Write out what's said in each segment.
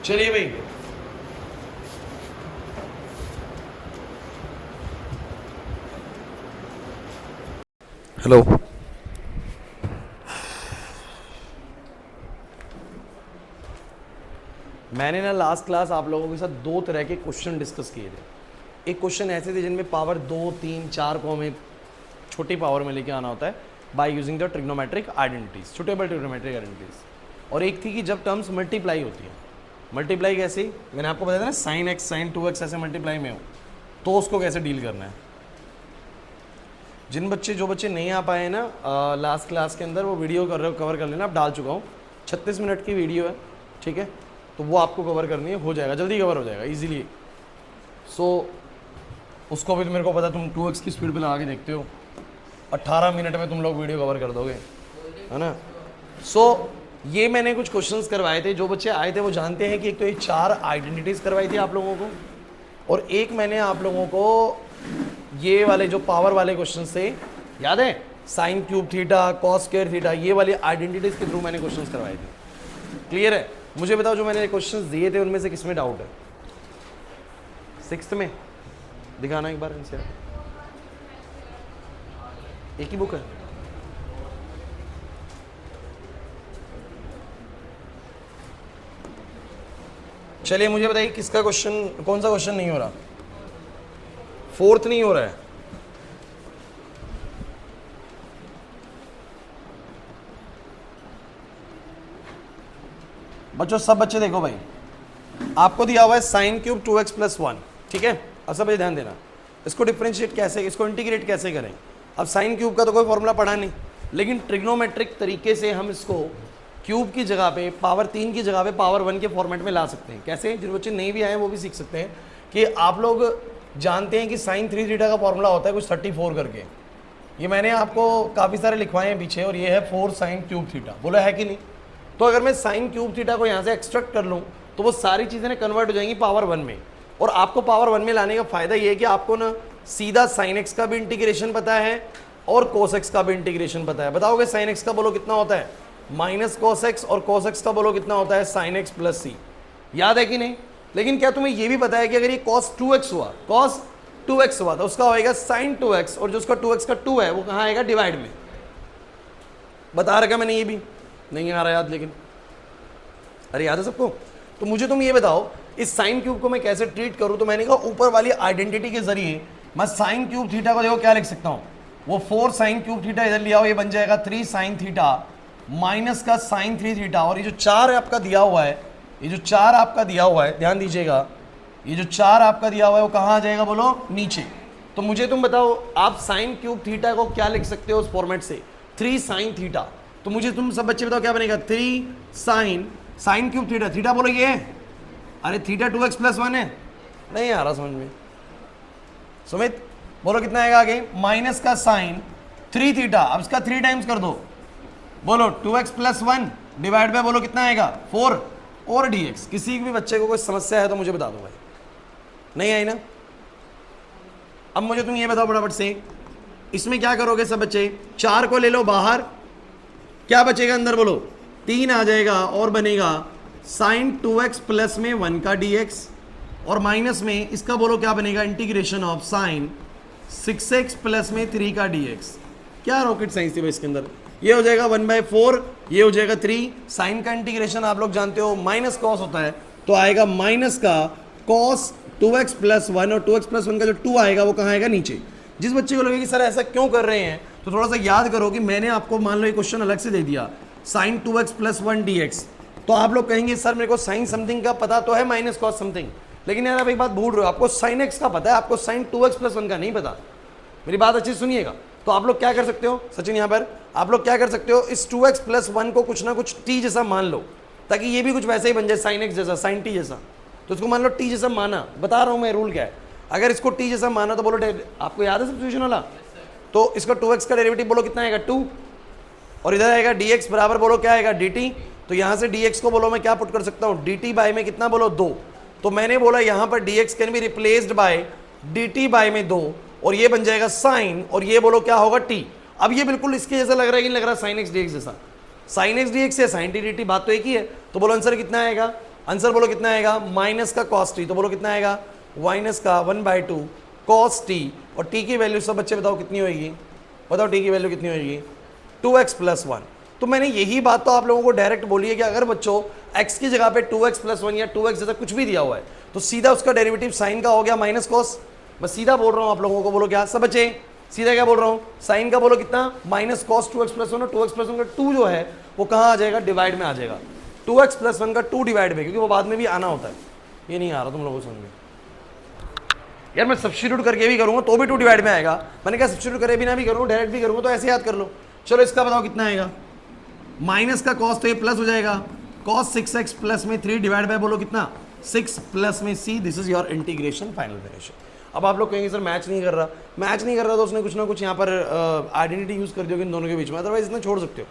चलिए भाई, हेलो। मैंने ना लास्ट क्लास आप लोगों के साथ दो तरह के क्वेश्चन डिस्कस किए थे। एक क्वेश्चन ऐसे थे जिनमें पावर 2, 3, 4 को हमें छोटी पावर में लेके आना होता है bye using the trigonometric identities, suitable trigonometric identities. और एक थी कि जब टर्म्स मल्टीप्लाई होती है, मल्टीप्लाई कैसे, मैंने आपको बताया था ना, साइन एक्स साइन 2x ऐसे मल्टीप्लाई में हो तो उसको कैसे डील करना है। जो बच्चे नहीं आ पाए ना लास्ट क्लास के अंदर, वो वीडियो कवर कर लेना, आप डाल चुका हूँ, 36 मिनट की वीडियो है, ठीक है, तो वो आपको कवर करनी है, हो जाएगा, जल्दी कवर हो जाएगा इजीली। उसको भी तो मेरे को पता, तुम 2x की स्पीड पे लगा के देखते हो, 18 मिनट में तुम लोग वीडियो कवर कर दोगे, है ना। ये मैंने कुछ क्वेश्चंस करवाए थे, जो बच्चे आए थे वो जानते हैं कि एक तो ये 4 आइडेंटिटीज करवाई थी आप लोगों को, और एक मैंने आप लोगों को ये वाले जो पावर वाले क्वेश्चन थे, याद है, sine cube theta, cos square theta, ये वाली आइडेंटिटीज के थ्रू मैंने क्वेश्चंस करवाए थे। क्लियर है? मुझे बताओ जो मैंने क्वेश्चंस दिए थे उनमें से किसमें डाउट है? 6th में दिखाना एक बार आंसर। एक ही बुक है? चलिए मुझे बताइए किसका क्वेश्चन, कौन सा क्वेश्चन नहीं हो रहा? 4th नहीं हो रहा है? बच्चों सब बच्चे देखो भाई, आपको दिया हुआ है साइन क्यूब 2x + 1, ठीक है। अब सब ध्यान देना, इसको डिफरेंशिएट कैसे, इसको इंटीग्रेट कैसे करें। अब साइन क्यूब का तो कोई फॉर्मूला पढ़ा नहीं, लेकिन ट्रिग्नोमेट्रिक तरीके से हम इसको क्यूब की जगह पे, पावर 3 की जगह पे पावर 1 के फॉर्मेट में ला सकते हैं। कैसे? जिन बच्चे नहीं भी आए वो भी सीख सकते हैं कि आप लोग जानते हैं कि साइन 3 थीटा का फॉर्मूला होता है कुछ 34 करके, ये मैंने आपको काफ़ी सारे लिखवाए हैं पीछे, और ये है 4 साइन क्यूब थीटा, बोला है कि नहीं? तो अगर मैं साइन क्यूब थीटा को यहाँ से एक्सट्रैक्ट कर लूँ तो वो सारी चीज़ें कन्वर्ट हो जाएंगी पावर 1 में। और आपको पावर 1 में लाने का फ़ायदा ये है कि आपको ना सीधा साइन एक्स का भी इंटीग्रेशन पता है और कोस एक्स का भी इंटीग्रेशन पता है। बताओगे साइन एक्स का बोलो कितना होता है? माइनस कोस एक्स, और कोस एक्स का बोलो कितना होता है? साइन एक्स प्लस सी। याद है कि नहीं? लेकिन क्या तुम्हें ये भी पता है कि अगर ये cos 2x हुआ, cos 2x हुआ तो उसका होएगा sin 2x, और जो उसका 2x का 2 है वो कहाँ आएगा? डिवाइड में। बता रखा मैंने, ये भी नहीं आ रहा याद, लेकिन अरे याद है सबको? तो मुझे तुम ये बताओ इस साइन क्यूब को मैं कैसे ट्रीट करूं। तो मैंने कहा ऊपर वाली आइडेंटिटी के जरिए मैं साइन क्यूब थीटा को देखो क्या लिख सकता हूं, वो 4 साइन क्यूब थीटा इधर लिया हो, ये बन जाएगा 3 साइन थीटा माइनस का साइन 3 थीटा, और ये जो 4 आपका दिया हुआ है, ये जो 4 आपका दिया हुआ है, ध्यान दीजिएगा, ये जो 4 आपका दिया हुआ है वो कहाँ आ जाएगा बोलो? नीचे। तो मुझे तुम बताओ आप साइन क्यूब थीटा को क्या लिख सकते हो उस फॉर्मेट से? 3 साइन थीटा। तो मुझे तुम सब बच्चे बताओ क्या बनेगा? 3 साइन क्यूब थीटा, थीटा बोलो ये है, अरे थीटा 2x + 1 है, नहीं आ रहा समझ में? सुमित बोलो कितना आएगा आगे? माइनस का साइन 3 थीटा, अब इसका 3 टाइम्स कर दो, बोलो 2x + 1 डिवाइड बाय बोलो कितना आएगा? 4 और dx। किसी भी बच्चे को कोई समस्या है तो मुझे बता दो भाई, नहीं आई ना? अब मुझे तुम ये बताओ फटाफट से, इसमें क्या करोगे सब बच्चे? 4 को ले लो बाहर, क्या बचेगा अंदर बोलो? 3 आ जाएगा, और बनेगा साइन 2x प्लस में 1 का dx, और माइनस में इसका बोलो क्या बनेगा? Integration of sine 6x plus में 3 का dx। क्या रॉकेट साइंस थी भाई इसके अंदर? ये हो जाएगा 1/4, ये हो जाएगा 3। साइन का इंटीग्रेशन आप लोग जानते हो माइनस कॉस होता है, तो आएगा माइनस का कॉस 2x + 1, और 2x + 1 का जो 2 आएगा वो कहाँ आएगा? नीचे। जिस बच्चे को लगे कि सर ऐसा क्यों कर रहे हैं, तो थोड़ा सा याद करो कि मैंने आपको मान लो ये क्वेश्चन अलग से दे दिया, साइन 2x + 1 dx, तो आप लोग कहेंगे सर मेरे को साइन समथिंग का पता तो है माइनस कॉस समथिंग, लेकिन यार आप एक बात भूल रहे हो, आपको साइन एक्स का पता है, आपको साइन 2x + 1 का नहीं पता। मेरी बात अच्छी सुनिएगा। तो आप लोग क्या कर सकते हो सचिन, यहाँ पर आप लोग क्या कर सकते हो, इस 2x + 1 को कुछ ना कुछ t जैसा मान लो, ताकि ये भी कुछ वैसे ही बन जाए, साइन एक्स जैसा, साइन t जैसा। तो इसको मान लो t जैसा माना, बता रहा हूँ मैं रूल क्या है। अगर इसको t जैसा माना तो बोलो, आपको याद है सब्स्टिट्यूशन वाला, तो इसका 2x का डेरिवेटिव बोलो कितना आएगा? 2, और इधर आएगा dx बराबर बोलो क्या आएगा? dt। तो यहाँ से dx को बोलो मैं क्या पुट कर सकता हूँ? dt बाय में कितना बोलो? 2। तो मैंने बोला यहाँ पर dx can be replaced by dt by में 2, और ये बन जाएगा साइन, और ये बोलो क्या होगा? t। अब ये बिल्कुल इसके जैसा लग रहा है कि नहीं लग रहा? साइन x dx जैसा, साइन x dx है, साइन t dt, बात तो एक ही है। तो बोलो आंसर कितना आएगा? आंसर बोलो कितना आएगा, माइनस का कॉस टी, तो बोलो कितना आएगा, माइनस का 1/2 कॉस टी, और टी की वैल्यू सब बच्चे बताओ कितनी होगी, बताओ टी की वैल्यू कितनी होगी, 2x + 1। तो मैंने यही बात तो आप लोगों को डायरेक्ट बोली है कि अगर बच्चों x की जगह पे 2x + 1 या 2x जैसा कुछ भी दिया हुआ है तो सीधा उसका डेरिवेटिव साइन का हो गया माइनस कॉस। मैं सीधा बोल रहा हूं आप लोगों को, बोलो क्या सब बच्चे, सीधा क्या बोल रहा हूं, साइन का बोलो कितना, माइनस कॉस 2x + 1, और 2x + 1 का 2 जो है वो कहाँ आ जाएगा, डिवाइड में आ जाएगा। 2x + 1 का 2 डिवाइड में, क्योंकि वो बाद में भी आना होता है। ये नहीं आ रहा तुम लोगों को समझ में यार, मैं सब्स्टिट्यूट करके भी करूंगा तो भी 2 डिवाइड में आएगा। मैंने कहा सब्स्टिट्यूट करे बिना भी करूंगा, डायरेक्ट भी करूंगा, तो ऐसे याद कर लो। चलो इसका बताओ कितना आएगा, माइनस का कॉस तो ये प्लस हो जाएगा, कॉस 6x प्लस में 3 डिवाइड बाय बोलो कितना, 6 प्लस में c, this is your integration final finish. अब आप लोग कहेंगे सर मैच नहीं कर रहा, मैच नहीं कर रहा तो उसने कुछ ना कुछ यहाँ पर आइडेंटिटी यूज कर दिया इन दोनों के बीच में, अदरवाइज इतना छोड़ सकते हो,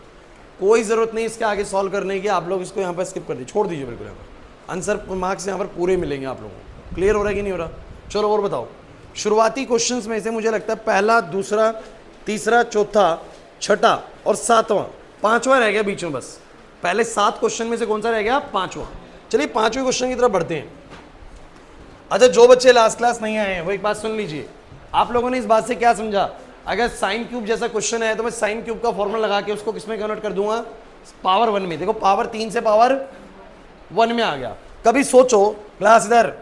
कोई जरूरत नहीं इसके आगे सॉल्व करने की। आप लोग इसको यहाँ पर स्किप कर दीजिए, छोड़ दीजिए बिल्कुल। यहाँ पर आंसर मार्क्स यहाँ पर पूरे मिलेंगे आप लोगों को। क्लियर हो रहा है कि नहीं हो रहा? चलो और बताओ, शुरुआती क्वेश्चंस में से मुझे लगता है पहला, दूसरा, तीसरा, चौथा, छठा और सातवां, पांचवा रह गया बीच में बस। पहले 7 क्वेश्चन में से कौन सा रह गया, पांचवा। चलिए पांचवें क्वेश्चन की तरफ बढ़ते हैं। अच्छा, जो बच्चे लास्ट क्लास नहीं आए हैं वो एक बात सुन लीजिए, आप लोगों ने इस बात से क्या समझा, अगर साइन क्यूब जैसा क्वेश्चन है तो मैं साइन क्यूब का फॉर्मूला लगा के उसको किसमें कन्वर्ट कर दूंगा, पावर 1 में। देखो पावर 3 से पावर 1 में आ गया। कभी सोचो क्लास इधर,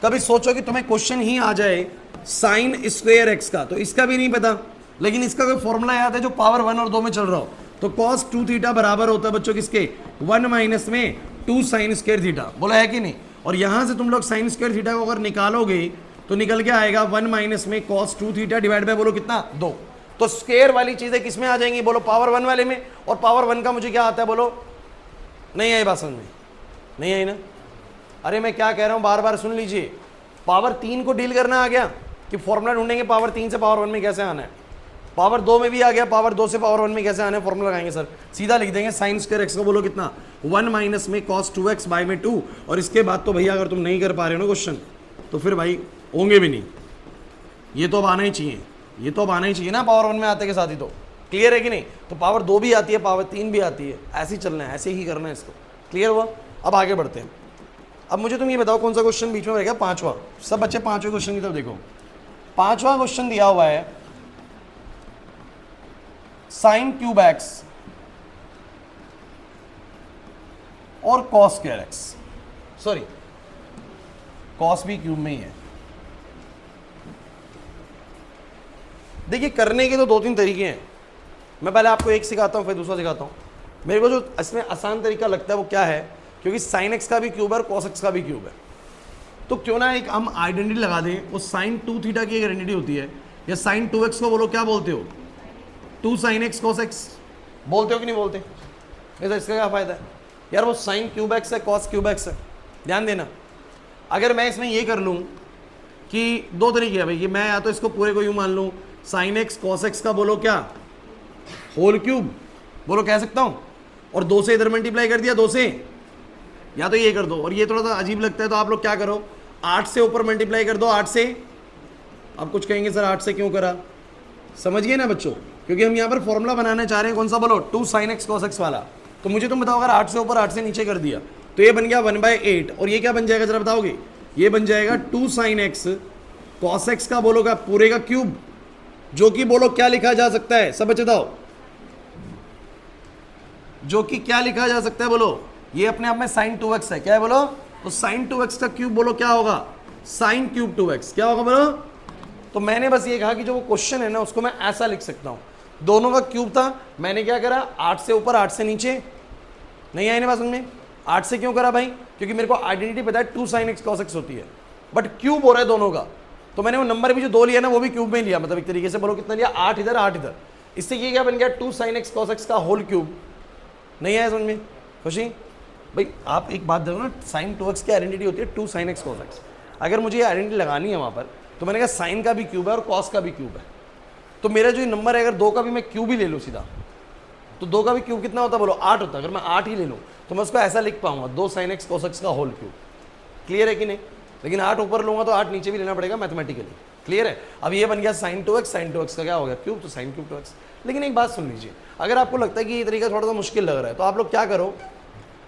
कभी सोचो कि तुम्हें क्वेश्चन ही आ जाए साइन स्क्वायर एक्स का, तो इसका भी नहीं पता, लेकिन इसका कोई फॉर्मूला याद है जो पावर 1 और 2 में चल रहा हो, तो cos 2 थीटा बराबर होता है बच्चों किसके, 1 माइनस में 2 साइन स्क्वायर थीटा, बोला है कि नहीं। और यहां से तुम लोग साइन स्क्वायर थीटा को अगर निकालोगे तो निकल के आएगा 1 माइनस में cos 2 थीटा डिवाइड बाय बोलो कितना, 2। तो स्क्वायर वाली चीजें किसमें आ जाएंगी, बोलो पावर 1 वाले में। और पावर 1 का मुझे क्या आता है, बोलो, नहीं आई बात समझ में, नहीं आई ना? अरे मैं क्या कह रहा हूं, बार बार सुन लीजिए। पावर 3 को डील करना आ गया कि फॉर्मूला ढूंढेंगे पावर 3 से पावर 1 में कैसे आना है, पावर 2 में भी आ गया, पावर 2 से पावर 1 में कैसे आना है, फॉर्मूला लगाएंगे सर, सीधा लिख देंगे साइन स्क्वायर एक्स को बोलो कितना, 1 माइनस में cos 2x बाय में 2। और इसके बाद तो भैया अगर तुम नहीं कर पा रहे हो ना क्वेश्चन, तो फिर भाई होंगे भी नहीं, ये तो अब आना ही चाहिए, ये तो अब आना ही चाहिए ना पावर 1 में आते के साथ ही। तो क्लियर है कि नहीं? तो पावर 2 भी आती है, पावर 3 भी आती है, ऐसे ही चलना है, ऐसे ही करना है इसको। क्लियर हुआ? अब आगे बढ़ते हैं। अब मुझे तुम ये बताओ कौन सा क्वेश्चन बीच में रहेगा, पांचवा। सब बच्चे पांचवें क्वेश्चन की तरफ देखो। पांचवा क्वेश्चन दिया हुआ है साइन क्यूब एक्स और cos square x, sorry cos भी क्यूब में ही है। देखिए करने के तो 2-3 तरीके हैं, मैं पहले आपको एक सिखाता हूं फिर दूसरा सिखाता हूं। मेरे को जो इसमें आसान तरीका लगता है वो क्या है, क्योंकि साइन एक्स का भी क्यूब है और कॉस एक्स का भी क्यूब है, तो क्यों ना एक हम आइडेंटिटी लगा दें। वो साइन 2 थीटा की एक आइडेंटिटी होती है, या साइन 2x को बोलो क्या बोलते हो, 2 साइन एक्स कॉस एक्स, बोलते हो कि नहीं बोलते? तो इसका क्या फायदा है यार, वो साइन क्यूब एक्स है, कॉस क्यूब एक्स है। ध्यान देना, अगर मैं इसमें ये कर लूँ कि 2 तरीके है भाई, कि मैं या तो इसको पूरे को यूँ मान लूँ साइन एक्स कॉस एक्स का बोलो क्या, होल क्यूब बोलो कह सकता हूँ, और 2 से इधर मल्टीप्लाई कर दिया 2 से, या तो ये कर दो। और ये थोड़ा सा अजीब लगता है तो आप लोग क्या करो, 8 से ऊपर मल्टीप्लाई कर दो 8 से। आप कुछ कहेंगे सर 8 से क्यों करा, समझिए ना बच्चों, क्योंकि हम यहाँ पर फॉर्मूला बनाना चाह रहे हैं, कौन सा बोलो, 2 साइन एक्स कॉस एक्स वाला। तो मुझे तुम बताओ अगर 8 से ऊपर 8 से नीचे कर दिया तो ये बन गया 1/8, और ये क्या बन जाएगा जरा बताओगे, ये बन जाएगा 2 साइन एक्स कॉस एक्स का बोलो का पूरे का क्यूब, जो कि बोलो क्या लिखा जा सकता है, सब बच्चे बताओ, जो कि क्या लिखा जा सकता है बोलो, ये अपने आप में साइन 2x है, क्या है बोलो, तो साइन 2x का क्यूब बोलो क्या होगा, साइन क्यूब 2x, क्या होगा बोलो। तो मैंने बस ये कहा कि जो वो क्वेश्चन है ना उसको मैं ऐसा लिख सकता हूं, दोनों का क्यूब था, मैंने क्या करा 8 से ऊपर 8 से नीचे, नहीं आई ना बात समझ में। 8 से क्यों करा भाई, क्योंकि मेरे को आइडेंटिटी पता है 2 साइन एक्स कॉस एक्स होती है, बट क्यूब हो रहा है दोनों का, तो मैंने वो नंबर भी जो 2 लिया ना वो भी क्यूब में लिया, मतलब एक तरीके से बोलो कितना लिया, 8 इधर 8 इधर। इससे ये क्या बन गया 2 साइन एक्स कॉस एक्स का होल क्यूब। नहीं आया समझ में खुशी भाई? आप एक बात देखो ना, साइन 2x की आइडेंटिटी होती है 2 साइन एक्स कॉस एक्स। अगर मुझे ये आइडेंटिटी लगानी है वहाँ पर, तो मैंने कहा साइन का भी क्यूब है और कॉस का भी क्यूब है, तो मेरा जो नंबर है अगर 2 का भी मैं क्यूब ही ले लूँ सीधा, तो 2 का भी क्यूब कितना होता है बोलो 8 होता है। अगर मैं 8 ही ले लूँ तो मैं उसको ऐसा लिख पाऊंगा 2 साइन एक्स कॉस एक्स का होल क्यूब। क्लियर है कि नहीं? लेकिन 8 ऊपर लूँगा तो 8 नीचे भी लेना पड़ेगा मैथमेटिकली। क्लियर है? अब ये बन गया साइन 2x, साइन 2x का क्या हो गया क्यूब, तो साइन क्यूब 2x। लेकिन एक बात सुन लीजिए, अगर आपको लगता है कि ये तरीका थोड़ा सा मुश्किल लग रहा है तो आप लोग क्या करो,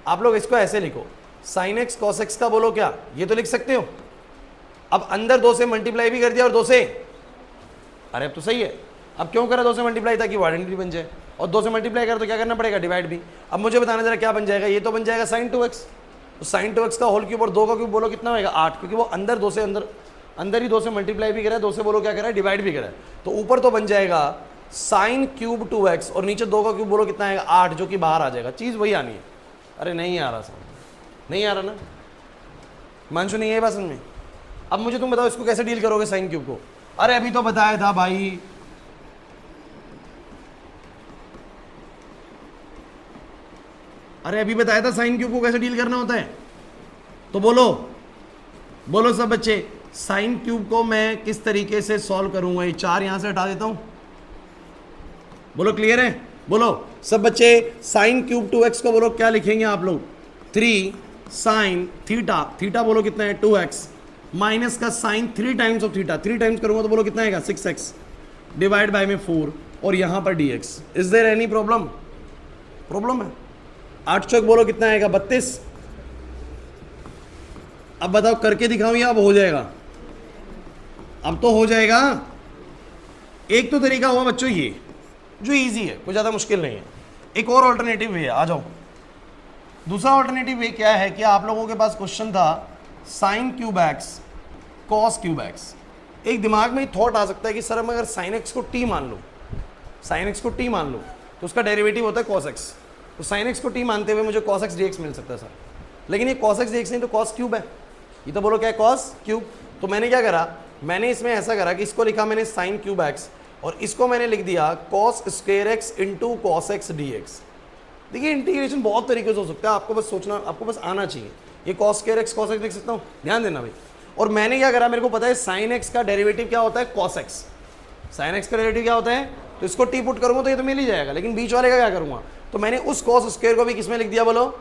आप लोग इसको ऐसे लिखो साइन एक्स कॉस एक्स का बोलो क्या, ये तो लिख सकते हो। अब अंदर 2 से मल्टीप्लाई भी कर दिया और 2 से, अरे अब तो सही है। अब क्यों करा 2 से मल्टीप्लाई, ताकि आइडेंटिटी बन जाए। और 2 से मल्टीप्लाई कर तो क्या करना पड़ेगा, डिवाइड भी। अब मुझे बताना जरा क्या बन जाएगा, ये तो बन जाएगा साइन 2x। तो साइन 2x का होल क्यूब और 2 का क्यूब बोलो कितना होगा 8, क्योंकि वो अंदर 2 से अंदर ही 2 से मल्टीप्लाई भी करा है, 2 से बोलो क्या करा है, डिवाइड भी करा है। तो ऊपर तो बन जाएगा साइन क्यूब 2x और नीचे 2 का क्यूब बोलो कितना आएगा 8, जो कि बाहर आ जाएगा। चीज़ वही आनी है। अरे नहीं आ रहा समझ, नहीं आ रहा ना मानसू, नहीं है बात समझ में। अब मुझे तुम बताओ इसको कैसे डील करोगे साइन क्यूब को। अरे अभी तो बताया था भाई, अरे अभी बताया था साइन क्यूब को कैसे डील करना होता है। तो बोलो सब बच्चे, साइन क्यूब को मैं किस तरीके से सॉल्व करूंगा। ये 4 यहां से हटा देता हूं, बोलो क्लियर है। बोलो सब बच्चे, साइन क्यूब 2x को बोलो क्या लिखेंगे आप लोग, 3 साइन थीटा, थीटा बोलो कितना है 2x, माइनस का sign 3 times of theta, 3 times करूंगा तो बोलो कितना आएगा 6x, डिवाइड बाय में 4 और यहां पर dx। Is there any problem, problem है। 8 चौक बोलो कितना आएगा 32। अब बताओ करके दिखाऊं या अब हो जाएगा, अब तो हो जाएगा। एक तो तरीका हुआ बच्चों ये जो इजी है, कोई ज़्यादा मुश्किल नहीं है। एक और ऑल्टरनेटिव वे है, आ जाओ। दूसरा ऑल्टरनेटिव वे क्या है कि आप लोगों के पास क्वेश्चन था sine cube x cos cube x. एक दिमाग में थॉट आ सकता है कि सर हम अगर साइन एक्स को टी मान लो, साइन एक्स को टी मान लो तो उसका डेरिवेटिव होता है कॉस एक्स। तो साइन एक्स को टी मानते हुए मुझे कॉस एक्स डी एक्स मिल सकता है सर, लेकिन ये कॉस एक्स डी एक्स नहीं तो कॉस क्यूब है। ये तो बोलो क्या है कॉस क्यूब। तो मैंने क्या करा, मैंने इसमें ऐसा करा कि इसको लिखा मैंने साइन क्यूब एक्स और इसको मैंने लिख दिया cos square x into cos x D x. देखिए इंटीग्रेशन बहुत तरीके से हो सकता है, आपको बस सोचना, आपको बस आना चाहिए। ये cos square x cos x लिख सकता हूँ, ध्यान देना भाई। और मैंने क्या करा, मेरे को पता है साइन एक्स का डेरिवेटिव क्या होता है कॉस एक्स, साइन एक्स का डेरिवेटिव क्या होता है, तो इसको टी पुट करूंगा तो ये तो मिल ही जाएगा, लेकिन बीच वाले का क्या करूंगा, तो मैंने उस कॉस स्क्वायर को भी किसमें लिख दिया, बोलो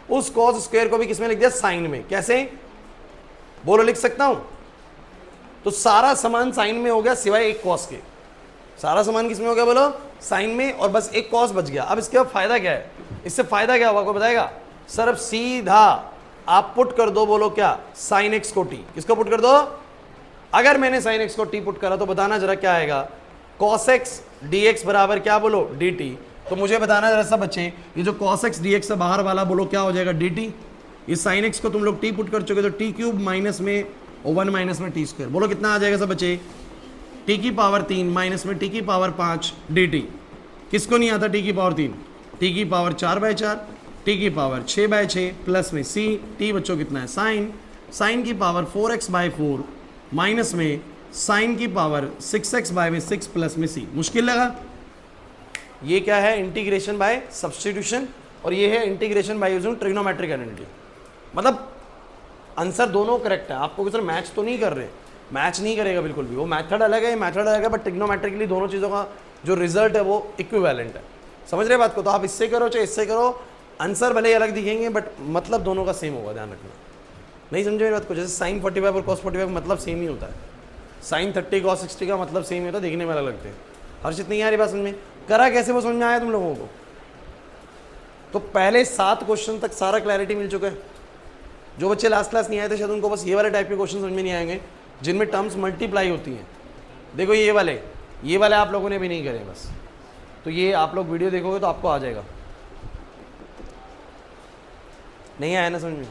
उस कॉस स्क्वायर को भी किसमें लिख दिया, साइन में। कैसे बोलो लिख सकता हूं, तो सारा सामान साइन में हो गया सिवाय एक कॉस के, सारा सामान किसमें हो गया बोलो साइन में, और बस एक कॉस बच गया। अब इसके बाद फायदा क्या है, इससे फायदा क्या होगा कोई बताएगा, सर अब सीधा आप पुट कर दो, बोलो क्या, साइन एक्स को टी, किसको पुट कर दो, अगर मैंने साइन एक्स को टी पुट करा तो बताना जरा क्या आएगा, कॉस एक्स डी एक्स बराबर क्या बोलो डी टी। तो मुझे बताना जरा सा बच्चे, ये जो कॉस एक्स डी एक्स से बाहर वाला बोलो क्या हो जाएगा डी टी। ये साइन एक्स को तुम लोग टी पुट कर चुके तो टी क्यूब माइनस में और 1 माइनस में टी स्क्वायर, बोलो कितना आ जाएगा सब बच्चे, टी की पावर 3 माइनस में टी की पावर 5 डी टी। किसको नहीं आता टी की पावर 3, टी की पावर 4/4, टी की पावर 6/6 प्लस में सी, टी बच्चों कितना है साइन, साइन की पावर 4x/4 माइनस में साइन की पावर 6x/6 प्लस में सी। मुश्किल लगा, ये क्या है इंटीग्रेशन बाय सब्स्टिट्यूशन और ये है integration by using trigonometric identity. मतलब आंसर दोनों करेक्ट है, आपको सर मैच तो नहीं कर रहे, मैच नहीं करेगा बिल्कुल भी, वो मेथड अलग है, ये मेथड अलग है, बट ट्रिग्नोमेट्रिकली दोनों चीज़ों का जो रिजल्ट है वो इक्विवेलेंट है। समझ रहे बात को, तो आप इससे करो चाहे इससे करो, आंसर भले ही अलग दिखेंगे बट मतलब दोनों का सेम होगा, ध्यान रखना। नहीं समझे मेरी बात को, जैसे साइन 45 और कॉस 45 का मतलब सेम ही होता है, साइन 30 कॉस 60 का मतलब सेम ही होता है, देखने में अलग लगते हैं। हर्षित नहीं आ रही बात समझ में, करा कैसे वो समझ में आया तुम लोगों को। तो पहले 7 क्वेश्चन तक सारा क्लैरिटी मिल चुका है। जो बच्चे लास्ट क्लास नहीं आए थे शायद उनको बस ये वाले टाइप के क्वेश्चन समझ में नहीं आएंगे जिनमें टर्म्स मल्टीप्लाई होती हैं। देखो ये वाले आप लोगों ने भी नहीं करे बस, तो ये आप लोग वीडियो देखोगे तो आपको आ जाएगा। नहीं आया ना समझ में,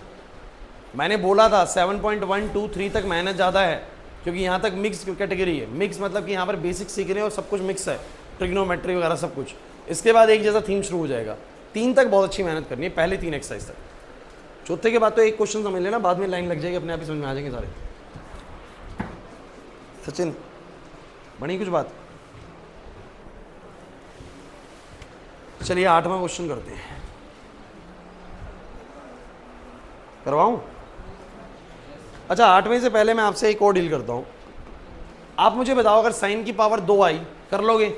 मैंने बोला था 7.123 तक मेहनत ज़्यादा है क्योंकि यहाँ तक मिक्स कैटेगरी है। मिक्स मतलब कि यहाँ पर बेसिक सीख रहे हैं और सब कुछ मिक्स है, ट्रिग्नोमेट्री वगैरह सब कुछ। इसके बाद एक जैसा थीम शुरू हो जाएगा। 3 तक बहुत अच्छी मेहनत करनी है, पहले 3 एक्सरसाइज तक। चौथे के बाद तो एक क्वेश्चन समझ लेना, बाद में लाइन लग जाएगी, अपने आप ही समझ में आ जाएंगे सारे। सचिन बनी कुछ बात, चलिए 8वां क्वेश्चन करते हैं, करवाऊं। अच्छा 8वें से पहले मैं आपसे एक और डील करता हूं। आप मुझे बताओ अगर साइन की पावर 2 आई, कर लोगे?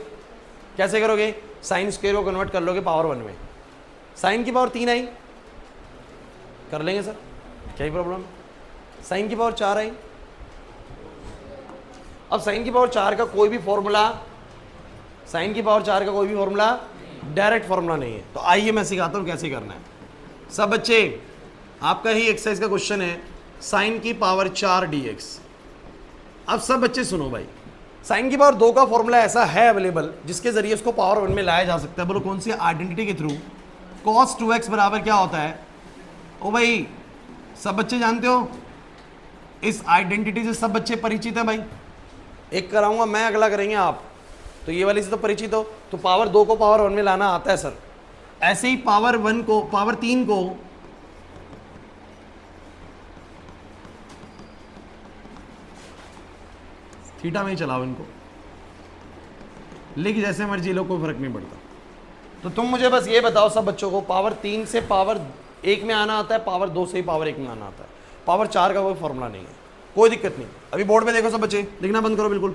कैसे करोगे? साइन स्क्वायर को कन्वर्ट कर लोगे पावर 1 में। साइन की पावर 3 आई, कर लेंगे सर, क्या ही प्रॉब्लम। साइन की पावर 4 आई, अब साइन की पावर 4 का कोई भी फॉर्मूला, साइन की पावर 4 का कोई भी फॉर्मूला डायरेक्ट फॉर्मूला नहीं है। तो आइए मैं सिखाता हूं कैसे करना है। सब बच्चे आपका ही एक्सरसाइज का क्वेश्चन है साइन की पावर 4 dx। अब सब बच्चे सुनो भाई, साइन की पावर 2 का फॉर्मूला ऐसा है अवेलेबल जिसके जरिए उसको पावर 1 में लाया जा सकता है। बोलो कौन सी आइडेंटिटी के थ्रू? cos 2x बराबर क्या होता है? ओ भाई सब बच्चे जानते हो, इस आइडेंटिटी से सब बच्चे परिचित हैं भाई। एक कराऊंगा मैं, अगला करेंगे आप, तो ये वाली से तो परिचित हो। तो पावर 2 को पावर 1 में लाना आता है सर। ऐसे ही पावर 1 को, पावर 3 को थीटा में ही चलाओ, इनको लिख जैसे मर्जी लो, कोई फर्क नहीं पड़ता। तो तुम मुझे बस ये बताओ सब बच्चों को, पावर 3 से पावर 1 में आना आता है, पावर 2 से ही पावर 1 में आना आता है। पावर 4 का कोई फॉर्मूला नहीं है, कोई दिक्कत नहीं। अभी बोर्ड पे देखो सब बच्चे, लिखना बंद करो बिल्कुल।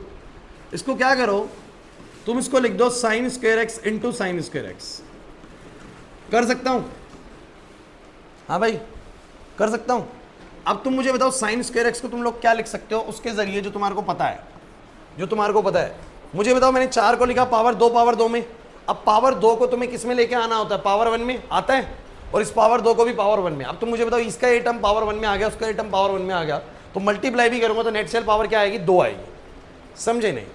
इसको क्या करो, तुम इसको लिख दो sine square x into sine square x. कर सकता हूं? हाँ भाई कर सकता हूं। अब तुम मुझे बताओ साइन स्क्वायर एक्स को तुम लोग क्या लिख सकते हो उसके जरिए, जो तुम्हारे को पता है, जो तुम्हारे को पता है। मुझे बताओ, मैंने 4 को लिखा पावर 2 में। अब पावर 2 को तुम्हें किस में लेके आना होता है? पावर 1 में आता है, और इस पावर 2 को भी पावर 1 में। अब तुम मुझे बताओ, इसका ये टर्म पावर 1 में आ गया, उसका ये टर्म पावर 1 में आ गया, तो मल्टीप्लाई भी करूंगा तो नेट सेल पावर क्या आएगी? 2 आएगी। समझे नहीं?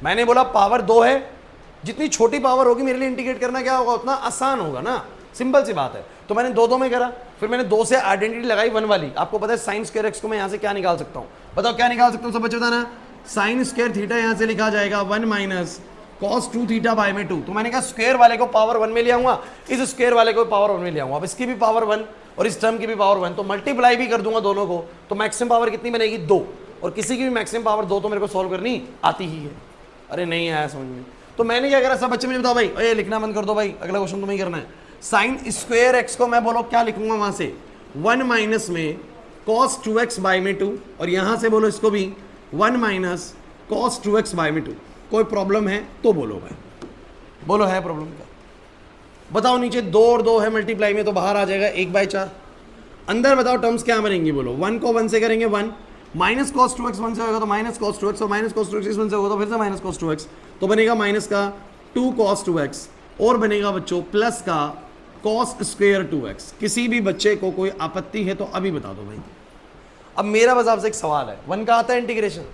मैंने बोला पावर 2 है, जितनी छोटी पावर होगी मेरे लिए इंटीग्रेट करना क्या होगा, उतना आसान होगा ना, सिंपल सी बात है। तो मैंने 2 में करा, फिर मैंने 2 से आइडेंटिटी लगाई 1 वाली। आपको पता है साइन स्क्वायर एक्स को मैं यहाँ से क्या निकाल सकता हूँ? बताओ क्या निकाल सकता हूँ, सब बच्चे बताना। साइन स्क्वायर थीटा यहाँ से लिखा जाएगा 1 माइनस cos 2 थीटा बाय में 2। तो मैंने कहा स्क्वायर वाले को पावर 1 में ले आऊंगा, इस स्क्वायर वाले को पावर 1 में ले आऊंगा। अब इसकी भी पावर 1 और इस टर्म की भी पावर 1, तो मल्टीप्लाई भी कर दूंगा दोनों को, तो मैक्सिमम पावर कितनी बनेगी? 2। और किसी की भी मैक्सिमम पावर 2 तो मेरे को सॉल्व करनी आती ही है। अरे नहीं आया समझ में? तो मैंने क्या करा, सब बच्चे मुझे बताओ भाई, ये लिखना बंद कर दो भाई, अगला क्वेश्चन तुम्हें करना है। साइन स्क्वायर एक्स को मैं बोलो क्या लिखूंगा वहां से? 1 माइनस में cos 2x बाय में 2, और यहां से बोलो इसको भी 1 माइनस cos 2x बाय में 2। कोई प्रॉब्लम है तो बोलो भाई, बोलो है प्रॉब्लम क्या? बताओ। नीचे 2 और 2 है मल्टीप्लाई में, तो बाहर आ जाएगा 1/4। अंदर बताओ टर्म्स क्या बनेंगी, बोलो। 1 को 1 से करेंगे 1, माइनस cos 2x 1 से होगा तो माइनस cos 2x, और माइनस cos 2x 1 से होगा तो फिर से माइनस cos 2x, तो बनेगा माइनस का 2 cos 2x, और बनेगा बच्चों प्लस का cos स्क्वायर 2x। किसी भी बच्चे को कोई आपत्ति है तो अभी बता दो भाई। अब मेरा बस आपसे एक सवाल है, 1 का आता है इंटीग्रेशन,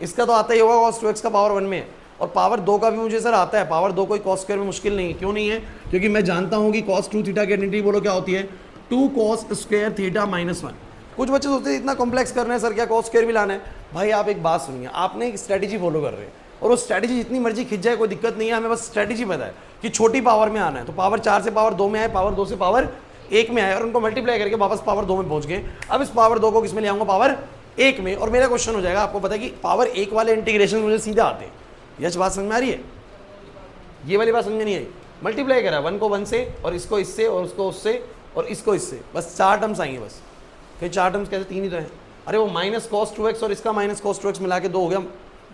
इसका तो आता ही होगा, cos 2x का पावर 1 में है, और पावर 2 का भी मुझे सर आता है। पावर 2 कोई cos स्क्वायर में मुश्किल नहीं है। क्यों नहीं है? क्योंकि मैं जानता हूं कि cos 2 थीटा की आइडेंटिटी बोलो क्या होती है? 2 cos स्क्वायर थीटा माइनस 1। कुछ बच्चे सोचते हैं इतना कॉम्प्लेक्स करना है सर, क्या cos स्क्वायर भी लाना है? भाई आप एक बात सुनिए, आपने एक स्ट्रैटेजी फॉलो कर रहे हैं, और वो स्ट्रैटेजी जितनी मर्जी खिंच जाए कोई दिक्कत नहीं है, हमें बस स्ट्रैटेजी पता है कि छोटी पावर में आना है। तो पावर 4 से पावर 2 में आए, पावर 2 से पावर 1 में आए, और उनको मल्टीप्लाई करके वापस पावर 2 में पहुंच गए। अब इस पावर 2 को किस में ले आऊंगा? पावर 1 में। और मेरा क्वेश्चन हो जाएगा, आपको पता है कि पावर 1 वाले इंटीग्रेशन मुझे सीधा आते हैं। यह बात समझ में आ रही है? ये वाली बात समझ में नहीं आई? मल्टीप्लाई करा 1 को 1 से, और इसको इससे, और उसको उससे, और इसको इससे, बस 4 टर्म्स आएंगे बस। फिर 4 टर्म्स कैसे? 3 ही तो है। अरे वो माइनस cos 2x और इसका माइनस cos 2x मिला के 2 हो गया,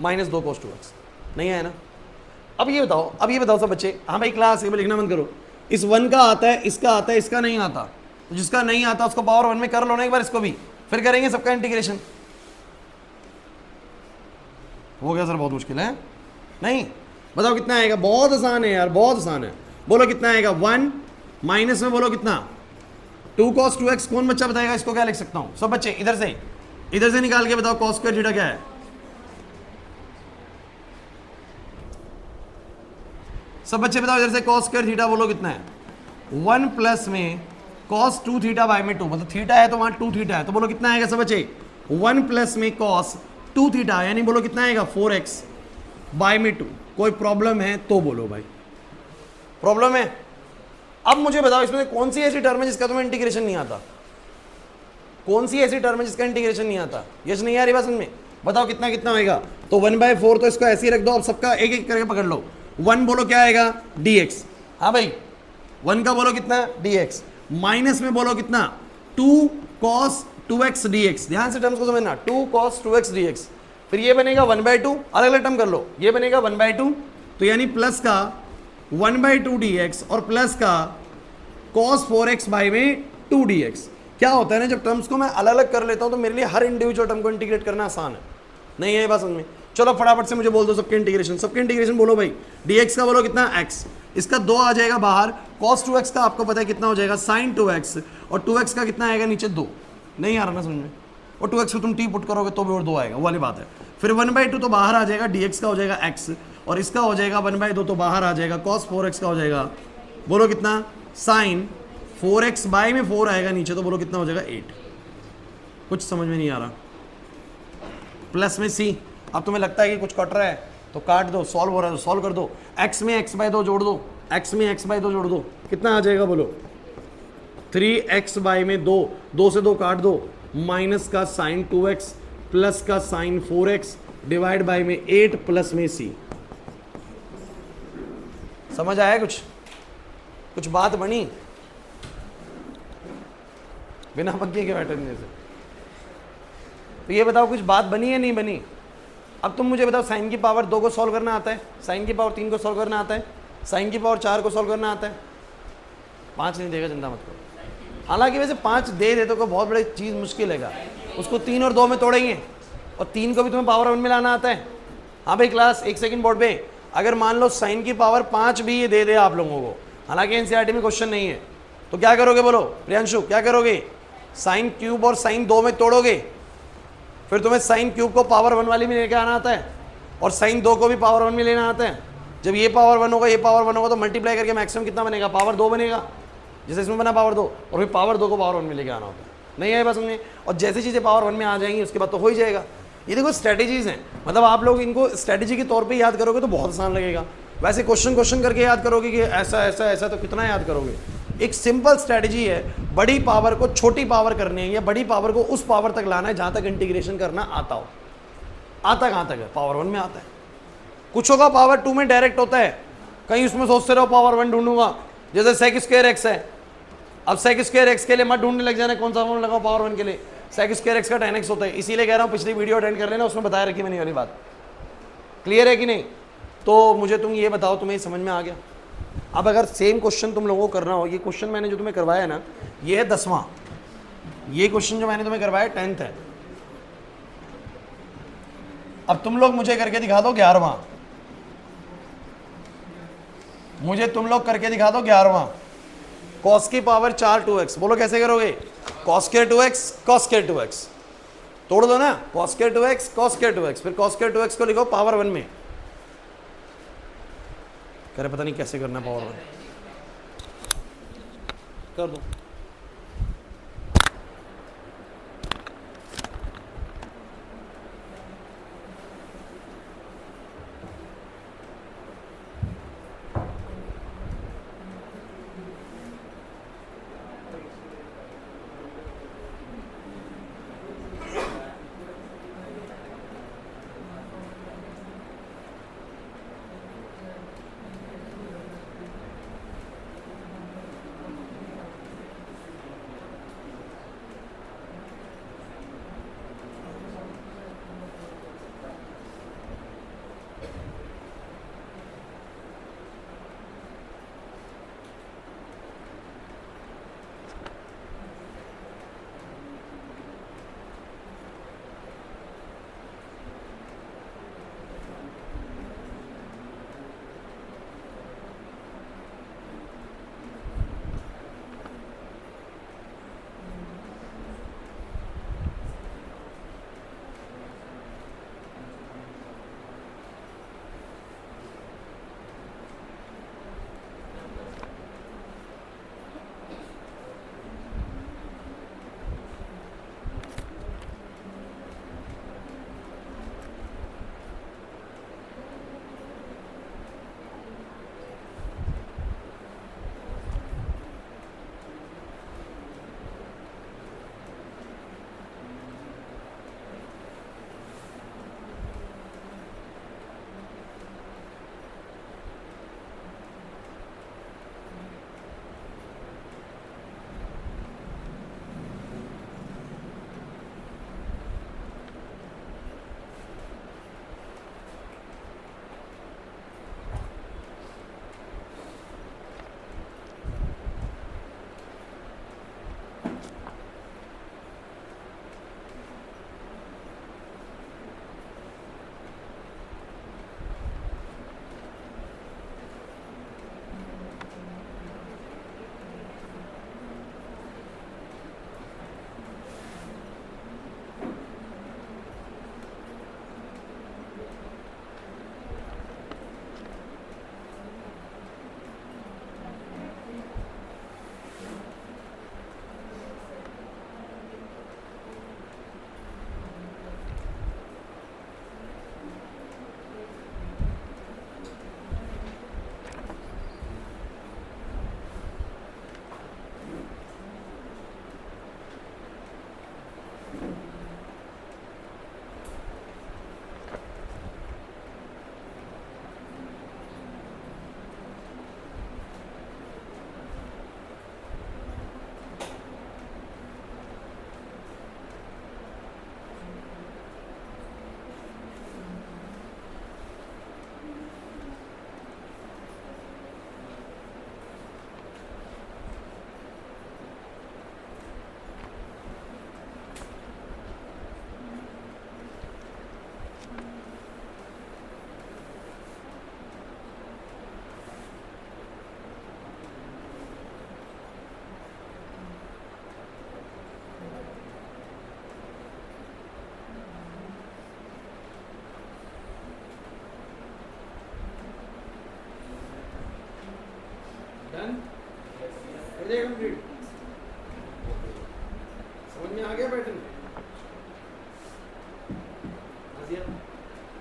माइनस 2 cos 2x। नहीं है ना? अब ये बताओ सब बच्चे, हाँ भाई क्लास ये लिखना बंद करो। इस 1 का आता है, इसका आता है, इसका नहीं आता। तो जिसका नहीं आता उसको पावर 1 में कर लो ना एक बार, इसको भी, फिर करेंगे सबका इंटीग्रेशन। हो गया सर बहुत मुश्किल है? नहीं, बताओ कितना आएगा? बहुत आसान है यार, बहुत आसान है। बोलो कितना आएगा? 1 माइनस में बोलो कितना? 2 cos 2x। कौन बच्चा बताएगा इसको क्या लिख सकता हूं? सब बच्चे इधर से निकाल के बताओ cos स्क्वायर थीटा क्या है? सब बच्चे बताओ इधर से cos स्क्वायर थीटा बोलो कितना है? 1 प्लस में cos 2 थीटा बाय में 2, मतलब थीटा है तो वहां 2 थीटा है, तो बोलो कितना आएगा सब बच्चे? 1 प्लस में cos 2 थीटा, यानी बोलो कितना आएगा? 4x बाय में 2। कोई प्रॉब्लम है तो बोलो भाई। प्रॉब्लम है? अब मुझे बताओ इसमें कौन सी ऐसी टर्म है जिसका तुम्हें इंटीग्रेशन नहीं आता? कौन सी ऐसी टर्म है जिसका इंटीग्रेशन नहीं आता? यस नहीं आ रही बात समझ में? बताओ कितना कितना होएगा? तो 1/4, तो इसको ऐसे ही रख दो। अब सबका एक एक करके पकड़ लो। 1 बोलो क्या आएगा? dx। हाँ भाई 1 का बोलो कितना? dx। माइनस में बोलो कितना? 2 cos 2x dx। ध्यान से टर्म्स को समझना, 2 cos 2x dx। फिर ये बनेगा 1/2, अलग अलग टर्म कर लो। ये बनेगा 1/2, तो यानी प्लस का 1/2 dx, और प्लस का cos 4x बाई में 2 dx। क्या होता है ना, जब टर्म्स को मैं अलग अलग कर लेता हूं तो मेरे लिए हर इंडिविजुअल टर्म को इंटीग्रेट करना आसान है। नहीं है ये बात समझ में? चलो फटाफट से मुझे बोल दो सबके इंटीग्रेशन। सबके इंटीग्रेशन बोलो भाई। dx का बोलो कितना? x। इसका 2 आ जाएगा बाहर, cos 2x का आपको पता है कितना हो जाएगा sin 2x, और 2x का कितना आएगा नीचे 2, नहीं आ रहा ना समझ में, और 2x को तुम t पुट करोगे तो भी और 2 आएगा, वो वाली बात है। फिर 1/2 तो बाहर आ जाएगा, dx का हो जाएगा x, और इसका हो जाएगा 1/2 तो बाहर आ जाएगा, cos 4x का हो जाएगा, बोलो कितना, sin 4x बाय में 4 आएगा नीचे, तो बोलो कितना हो जाएगा 8। कुछ समझ में नहीं आ रहा, प्लस में c। अब तुम्हें लगता है कि कुछ कट रहा है तो काट दो, सॉल्व हो रहा है तो सॉल्व कर दो, x में x/2 जोड़ दो, x में x/2 जोड़ दो, कितना आ जाएगा बोलो, 3x बाय में 2, 2 से 2 काट दो, माइनस का sin 2x प्लस का sin 4x डिवाइड बाय में 8 प्लस में c। समझ आया कुछ बात बनी बिना पक्के के बैठने से? तो ये बताओ कुछ बात बनी है नहीं बनी? अब तुम मुझे बताओ, साइन की पावर 2 को सॉल्व करना आता है, साइन की पावर 3 को सॉल्व करना आता है, साइन की पावर 4 को सॉल्व करना आता है? 5 नहीं देगा, चिंता मत करो। हालांकि वैसे 5 दे दे तो कोई बहुत बड़ी चीज़ मुश्किल है, उसको 3 और 2 में तोड़ेंगे, और 3 को भी तुम्हें पावर 1 में लाना आता है। हाँ भाई क्लास, एक सेकंड बोर्ड पे, अगर मान लो साइन की पावर 5 भी ये दे दे आप लोगों को, हालांकि एनसीईआरटी में क्वेश्चन नहीं है, तो क्या करोगे बोलो प्रियांशु, क्या करोगे? साइन क्यूब और साइन 2 में तोड़ोगे, फिर तुम्हें साइन क्यूब को पावर 1 वाली में लेके आना आता है, और साइन 2 को भी पावर 1 में लेना आता है। जब ये पावर 1 होगा, ये पावर 1 होगा, तो मल्टीप्लाई करके मैक्सिमम कितना बनेगा? पावर 2 बनेगा, जैसे इसमें बना पावर 2, और फिर पावर 2 को पावर 1 में लेके आना होता है। नहीं आए बस समझे? और जैसी चीज़ें पावर 1 में आ जाएंगी उसके बाद तो हो ही जाएगा। ये देखो स्ट्रैटेजीज हैं, मतलब आप लोग इनको स्ट्रैटेजी के तौर पे याद करोगे तो बहुत आसान लगेगा, वैसे क्वेश्चन करके याद करोगे कि ऐसा ऐसा ऐसा, तो कितना याद करोगे? एक सिंपल स्ट्रैटेजी है, बड़ी पावर को छोटी पावर करनी है, या बड़ी पावर को उस पावर तक लाना है जहाँ तक इंटीग्रेशन करना आता हो। आता कहाँ तक है? पावर 1 में आता है। कुछ होगा पावर 2 में डायरेक्ट होता है, कहीं उसमें सोचते रहो पावर 1 ढूंढूंगा, जैसे सेक स्क्वायर एक्स है। अब सेक स्क्वायर एक्स के लिए मत ढूंढने लग जाना कौन सा फॉर्मूला लगाओ पावर 1 के लिए, सेक स्क्वायर एक्स का tan x होता है, इसीलिए कह रहा हूँ पिछली वीडियो अटेंड कर लेना, उसमें बताया रखी मैंने वाली बात। क्लियर है कि नहीं? तो मुझे तुम ये बताओ, तुम्हें समझ में आ गया? अब अगर सेम क्वेश्चन तुम लोगों को करना हो, ये क्वेश्चन मैंने जो तुम्हें करवाया है ना, ये है 10वां, ये क्वेश्चन जो मैंने तुम्हें करवाया 10th है। अब तुम लोग मुझे करके दिखा दो 11वां, मुझे तुम लोग करके दिखा दो 11वां। cos की पावर 4 2x, बोलो कैसे करोगे? cos के 2x cos के 2x तोड़ दो ना, cos के 2x cos के 2x, फिर cos के 2x को लिखो पावर 1 में। करे पता नहीं कैसे करना, पावर 1 कर दो। जाएगा कंप्लीट? समझ में आ गया पैटर्न?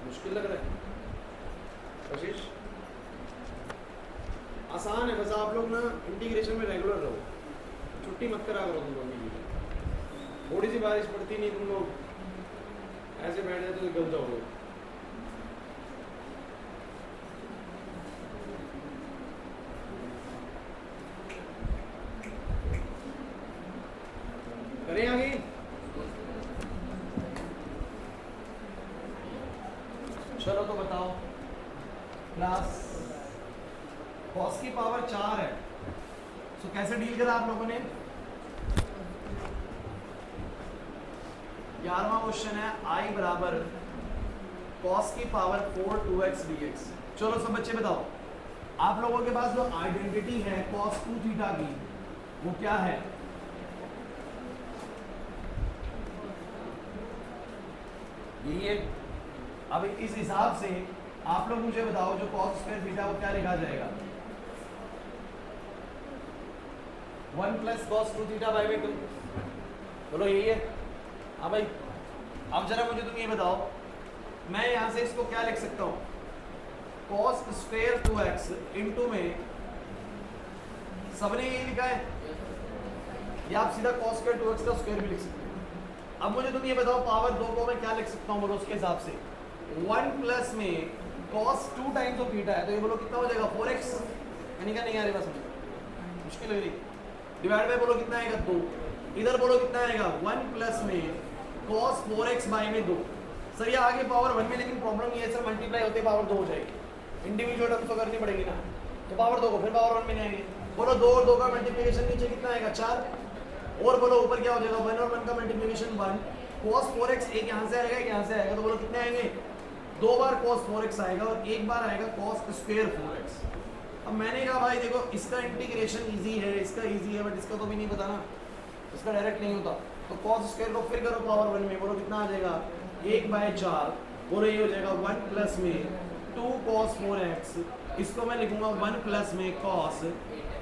मुश्किल लग रहा है कोशिश? आसान है, बस आप लोग ना इंटीग्रेशन में रेगुलर रहो, छुट्टी मत करा करो तुम लोग। थोड़ी सी बारिश पड़ती नहीं, तुम लोग ऐसे बैठ जाते तो गल जाओगे। करें आगे? चलो तो बताओ क्लास कॉस की पावर 4 है, तो कैसे डील करा आप लोगों ने? 11वां क्वेश्चन है I बराबर कॉस की पावर 4 2x dx। चलो सब बच्चे बताओ, आप लोगों के पास जो आइडेंटिटी है कॉस 2 थीटा की वो क्या है? यही है। अब इस हिसाब से आप लोग मुझे बताओ जो कॉस स्क्वायर थीटा वो क्या लिखा जाएगा? 1 प्लस कॉस 2 थीटा बाई 2। बोलो यही है? हाँ भाई, अब जरा मुझे तुम ये बताओ, मैं यहां से इसको क्या लिख सकता हूं? कॉस स्क्वायर 2x इंटू में सबने यही लिखा है, या आप सीधा कॉस स्क्वायर 2x का स्क्वायर भी लिख सकते हैं। अब मुझे तुम ये बताओ पावर 2 को मैं क्या लिख सकता हूँ? बोलो उसके हिसाब से 1 प्लस में कॉस 2 टाइम्स ऑफ थीटा है, तो ये बोलो कितना हो जाएगा? 4x। यानी क्या नहीं आ रही बात समझ? मुश्किल लग रही? डिवाइड बाय बोलो कितना आएगा? 2। इधर बोलो कितना आएगा? 1 प्लस में cos 4x बाई में 2। सर ये आगे पावर 1 में, लेकिन प्रॉब्लम ये है सर मल्टीप्लाई होते पावर 2 हो जाएगी। इंडिविजुअल टर्म्स तो करनी पड़ेगी ना, तो पावर 2 को फिर पावर 1 में जाएंगे। बोलो 2 और 2 का मल्टीप्लिकेशन नीचे कितना आएगा? 4। और बोलो ऊपर क्या हो जाएगा? 1 और 1 का मल्टीप्लिकेशन 1। cos 4x एक यहाँ से आएगा, एक यहाँ से आएगा, तो बोलो कितने आएंगे? 2 बार cos 4x आएगा और एक बार आएगा cos स्क्वायर 4x। अब मैंने कहा भाई देखो इसका इंटीग्रेशन इजी है, इसका इजी है, बट इसका तो भी नहीं पता ना, इसका डायरेक्ट नहीं होता। तो cos स्क्वायर को फिर करो पावर 1 में, बोलो कितना आ जाएगा? 1/4। बोलो ये हो जाएगा 1 प्लस में 2 cos 4x, इसको मैं लिखूंगा 1 प्लस में cos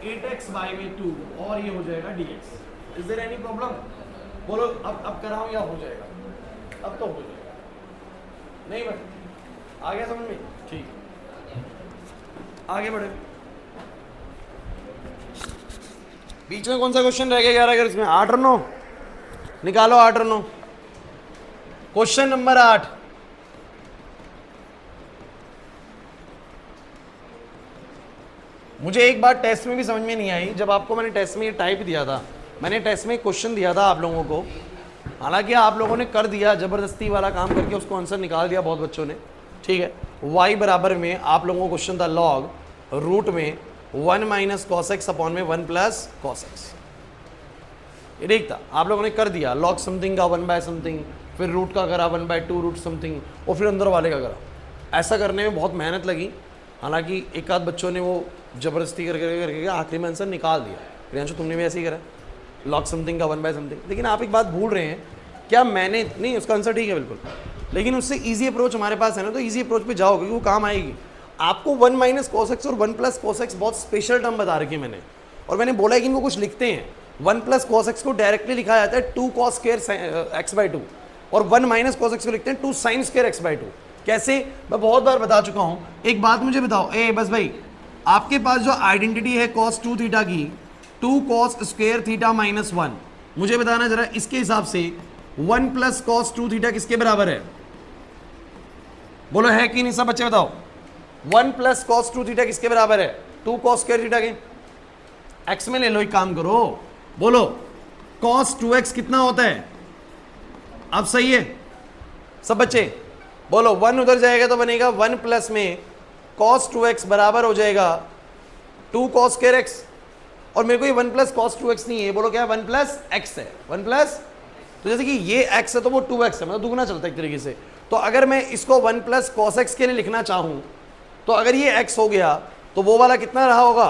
8x बाई में 2, और ये हो जाएगा dx। Is there any problem? बोलो अब कराऊं या हो जाएगा? अब तो हो जाएगा, नहीं बट आ गया समझ में? ठीक, आगे बढ़े। बीच में कौन सा क्वेश्चन रह गया 11 अगर इसमें? 8 और 9 निकालो, 8 और 9। क्वेश्चन नंबर 8, मुझे एक बात टेस्ट में भी समझ में नहीं आई, जब आपको मैंने टेस्ट में ये टाइप दिया था, मैंने टेस्ट में क्वेश्चन दिया था आप लोगों को, हालांकि आप लोगों ने कर दिया जबरदस्ती वाला काम करके, उसको आंसर निकाल दिया बहुत बच्चों ने, ठीक है। y बराबर में आप लोगों को क्वेश्चन था लॉग रूट में 1 माइनस कॉस एक्स अपॉन में 1 प्लस कॉस एक्स, ये ठीक था, आप लोगों ने कर दिया। लॉग समथिंग का 1 बाय समथिंग, फिर रूट का करा 1/2 रूट समथिंग, और फिर अंदर वाले का करा। ऐसा करने में बहुत मेहनत लगी, हालांकि एक आध बच्चों ने वो जबरदस्ती करके आखिरी में आंसर निकाल दिया। प्रियांशु तुमने भी ऐसे ही करा, लॉग समथिंग का 1 बाय समथिंग। लेकिन आप एक बात भूल रहे हैं, क्या मैंने नहीं, उसका आंसर ठीक है बिल्कुल, लेकिन उससे ईजी अप्रोच हमारे पास है ना, तो ईजी अप्रोच पे जाओ क्योंकि वो काम आएगी। आपको 1 माइनस कॉस एक्स और 1 प्लस कॉस एक्स बहुत स्पेशल टर्म बता रखी है मैंने, और मैंने बोला है कि इनको कुछ लिखते हैं। 1 प्लस कॉस एक्स को डायरेक्टली लिखा जाता है 2 कॉस स्क्वायर एक्स बाई 2, और 1 माइनस कॉस एक्स को लिखते हैं 2 साइन स्क्वायर एक्स बाई 2। कैसे? मैं बहुत बार बता चुका हूँ। एक बात मुझे बताओ, बस भाई, आपके पास जो आइडेंटिटी है cos 2 थीटा की, 2 cos स्क्वायर थीटा माइनस 1, मुझे बताना जरा इसके हिसाब से 1 प्लस cos 2 थीटा किसके बराबर है? बोलो है कि नहीं सब बच्चे बताओ। 1 प्लस cos 2 थीटा किसके बराबर है? 2 cos स्क्वायर थीटा के। x में ले लो, एक काम करो, बोलो cos 2x कितना होता है? अब सही है सब बच्चे? बोलो 1 उधर जाएगा तो बनेगा 1 प्लस में cos 2x बराबर हो जाएगा 2 cos स्क्वायर x, और मेरे को ये 1 प्लस cos 2x नहीं है, बोलो क्या है? 1 प्लस x है। 1 प्लस, तो जैसे कि ये x है तो वो 2x है, मतलब दुगना चलता है एक तरीके से। तो अगर मैं इसको 1 प्लस cos x के लिए लिखना चाहूँ, तो अगर ये x हो गया तो वो वाला कितना रहा होगा?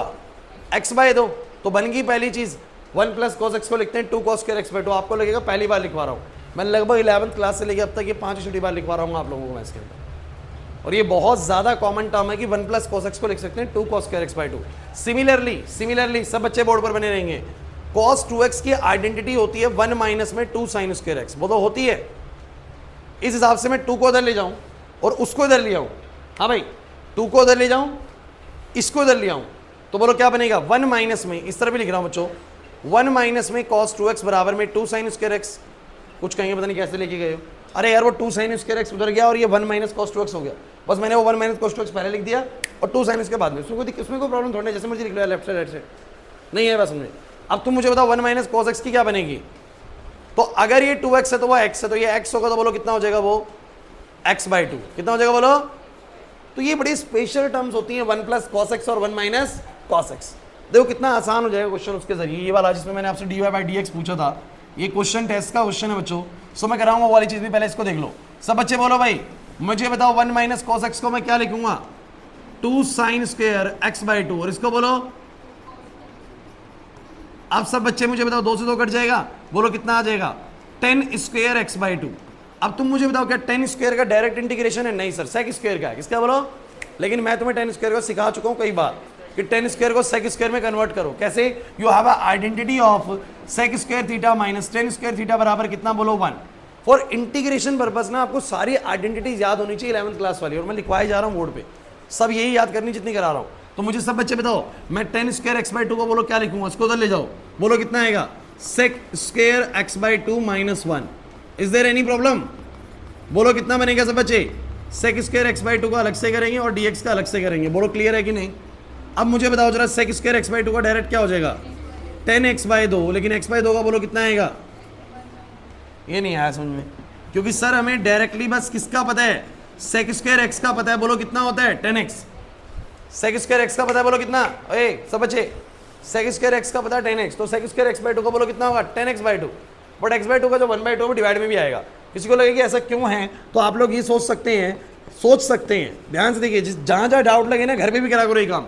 x by 2। तो बन गई पहली चीज़, 1 प्लस cos x को लिखते हैं 2 cos स्क्वायर x बाय 2। आपको लगेगा पहली बार लिखवा रहा हूँ, मैं लगभग 11th क्लास से लेकर अब तक ये 5 छठी बार लिखवा रहा हूँ आप लोगों को मैं इसके अंदर, और ये बहुत ज्यादा कॉमन टर्म है कि 1 प्लस cos x को लिख सकते हैं 2 cos square x by 2। Similarly सब बच्चे बोर्ड पर बने रहेंगे, cos 2x की आइडेंटिटी होती है 1 माइनस में 2 sin square x, वो तो होती है। इस हिसाब से मैं 2 को इधर ले जाऊं और उसको इधर ले आऊं, हाँ भाई 2 को इधर ले जाऊं, इसको इधर ले आऊं, तो बोलो क्या बनेगा 1 माइनस में, इस तरह भी लिख रहा हूं बच्चों, 1 माइनस में cos 2x बराबर में 2 sin square x। कुछ कहेंगे पता नहीं कैसे लेके गए हो, अरे यार वो 2 sin square x उधर गया और ये 1 माइनस cos 2x हो गया, बस मैंने वो 1 माइनस cos 2x पहले लिख दिया और 2 sin इसके बाद में, उसमें कोई प्रॉब्लम थोड़ी नहीं, जैसे मुझे लिख लो लेफ्ट से राइट से, नहीं है बस में। अब तुम मुझे बताओ 1 माइनस cos x की क्या बनेगी, तो अगर ये 2x है तो वो x है, तो ये x होगा तो बोलो कितना हो जाएगा वो x by 2, कितना हो जाएगा बोलो। तो ये बड़ी स्पेशल टर्म्स होती हैं 1 प्लस cos x और 1 माइनस cos x। देखो कितना आसान हो जाएगा क्वेश्चन उसके जरिए, ये वाला जिसमें मैंने आपसे dy by dx पूछा था, ये क्वेश्चन टेस्ट का क्वेश्चन है बच्चों। सो मैं कराऊंगा वो वाली चीज भी, पहले इसको देख लो सब बच्चे, बोलो भाई मुझे बताओ 1 माइनस cos x को मैं क्या लिखूंगा 2 sin स्क्वायर x by 2, और इसको बोलो, आप सब बच्चे मुझे बताओ 2 से 2 कट जाएगा, बोलो कितना आ जाएगा 10 स्क्वायर x by 2। अब तुम मुझे बताओ क्या 10 स्क्वायर का डायरेक्ट इंटीग्रेशन है, नहीं सर सेक स्क्वायर का है, किसका बोलो, लेकिन मैं तुम्हें 10 स्क्वायर को सिखा चुका हूं कई बार कि 10 स्क्वायर को सेक स्क्वायर में कन्वर्ट करो, कैसे, you have a identity of sec square theta minus 10 square theta बराबर कितना बोलो 1। फॉर इंटीग्रेशन पर्पस ना आपको सारी आइडेंटिटीज याद होनी चाहिए 11th क्लास वाली, और मैं लिखवाए जा रहा हूँ बोर्ड पे, सब यही याद करनी जितनी करा रहा हूँ। तो मुझे सब बच्चे बताओ मैं 10 स्क्वायर x by 2 को बोलो क्या लिखूंगा, उसको उधर ले जाओ, बोलो कितना आएगा sec square x by 2 minus 1। Is there any problem, बोलो कितना बनेगा सब बच्चे, सेक स्क्वायर x by 2 का अलग से करेंगे और dx का अलग से करेंगे, बोलो क्लियर है कि नहीं। अब मुझे बताओ जरा सेक स्क्वायर x by 2 का डायरेक्ट क्या हो जाएगा 10x by 2, लेकिन x by 2 का बोलो कितना आएगा, ये नहीं आया समझ में, क्योंकि सर हमें डायरेक्टली बस किसका पता है, सेक स्क्वायर x का पता है, बोलो कितना होता है 10x। सेक स्क्वायर x का पता है, बोलो कितना, ए सब बच्चे सेक स्क्वायर x का पता है 10x, तो सेक स्क्वायर x by 2 का बोलो कितना होगा 10x by 2, but x by 2 का जो 1 by 2 डिवाइड में भी आएगा। किसी को लगे कि ऐसा क्यों है, तो आप लोग ये सोच सकते हैं, ध्यान से देखिए, जहां जहां डाउट लगे ना घर पे भी करा करो ये काम।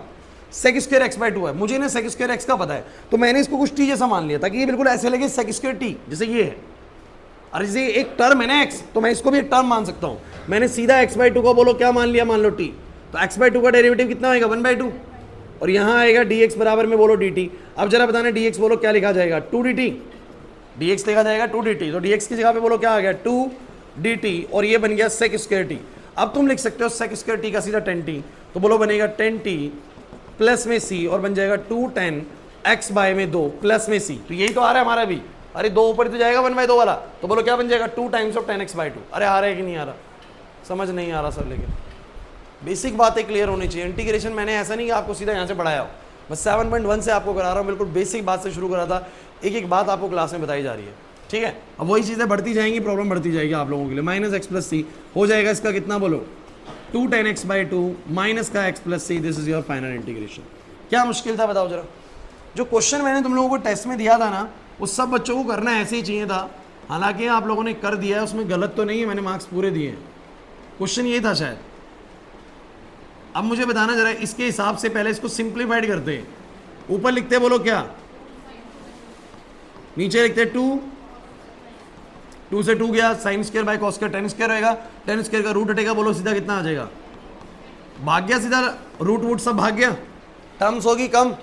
सेक स्क्वायर x by 2 है, मुझे ना सेक स्क्वायर x का पता है, तो मैंने इसको कुछ t जैसा मान लिया ताकि ये बिल्कुल ऐसे लगे सेक स्क्वायर t, जैसे ये है, और जैसे एक टर्म है ना x, तो मैं इसको भी एक टर्म मान सकता हूं। मैंने सीधा x by 2 को बोलो क्या मान लिया, मान लो t, तो x by 2 का डेरिवेटिव कितना आएगा 1 by 2, और यहाँ आएगा dx बराबर में बोलो dt। अब जरा बताना dx बोलो क्या लिखा जाएगा 2 dt, dx लिखा जाएगा 2 dt, तो dx की जगह पे बोलो क्या आ गया 2 dt, और ये बन गया सेक स्क्वायर t। अब तुम लिख सकते हो सेक स्क्वायर t का सीधा 10t, तो बोलो बनेगा 10t प्लस में c, और बन जाएगा 210 x बाय में 2 प्लस में c, तो यही तो आ रहा है हमारा भी, अरे 2 ऊपर तो जाएगा 1 by 2 वाला, तो बोलो क्या बन जाएगा 2 टाइम्स ऑफ 10x by 2। अरे आ रहा है कि नहीं आ रहा, समझ नहीं आ रहा सर, लेकिन बेसिक बातें क्लियर होनी चाहिए। इंटीग्रेशन मैंने ऐसा नहीं कि आपको सीधा यहाँ से पढ़ाया हो, बस 7.1 से आपको करा रहा हूँ, बिल्कुल बेसिक बात से शुरू करा था, एक एक बात आपको क्लास में बताई जा रही है, ठीक है। अब वही चीज़ें बढ़ती जाएंगी, प्रॉब्लम बढ़ती जाएगी आप लोगों के लिए। माइनस एक्स प्लस सी हो जाएगा, इसका कितना बोलो 2 10x by 2 माइनस का x plus C, this is your final integration. क्या मुश्किल था बताओ जरा, जो क्वेश्चन मैंने तुम लोगों को टेस्ट में दिया था ना, उस सब बच्चों को करना ऐसे ही चाहिए था, हालांकि आप लोगों ने कर दिया है, उसमें गलत तो नहीं है, मैंने मार्क्स पूरे दिए हैं, क्वेश्चन ये था शायद। अब मुझे बताना जरा इसके हिसाब से, पहले इसको सिंप्लीफाइड करते हैं, ऊपर लिखते बोलो क्या, नीचे लिखते 2 से 2 गया, sine square by cos square 10 square रहेगा, 10 स्क्वायर का रूट हटेगा, बोलो सीधा कितना आ जाएगा, भाग गया सीधा, रूट वूट सब भाग गया, टर्म्स होगी कम।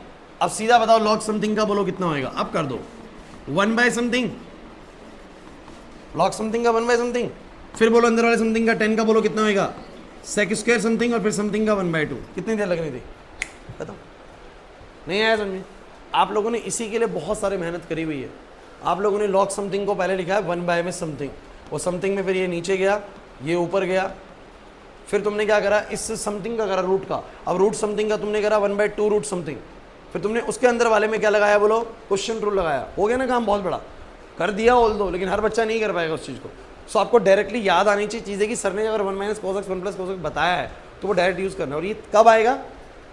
अब सीधा बताओ लॉग समथिंग का बोलो कितना होएगा, अब कर दो 1 बाय समथिंग, लॉग समथिंग का 1 बाय समथिंग, फिर बोलो अंदर वाले समथिंग का 10 का बोलो कितना होएगा सेक स्क्वायर समथिंग, और फिर समथिंग का 1 by 2। कितनी देर लगनी थी बताओ, नहीं आया समझे। आप लोगों ने इसी के लिए बहुत सारी मेहनत करी हुई है। आप लोगों ने लॉग समथिंग को पहले लिखा है 1 by में समथिंग, वो समथिंग में फिर ये नीचे गया, ये ऊपर गया, फिर तुमने क्या करा, इस समथिंग का करा रूट का, अब रूट समथिंग का तुमने करा 1 by 2 रूट समथिंग, फिर तुमने उसके अंदर वाले में क्या लगाया बोलो क्वेश्चन रूल लगाया, हो गया ना काम, बहुत बड़ा कर दिया ऑल दो, लेकिन हर बच्चा नहीं कर पाएगा उस चीज़ को। सो आपको डायरेक्टली याद आनी चाहिए चीज़ें कि सर ने अगर 1 minus cos x 1 plus cos x बताया है तो वो डायरेक्ट यूज़ करना है, और ये कब आएगा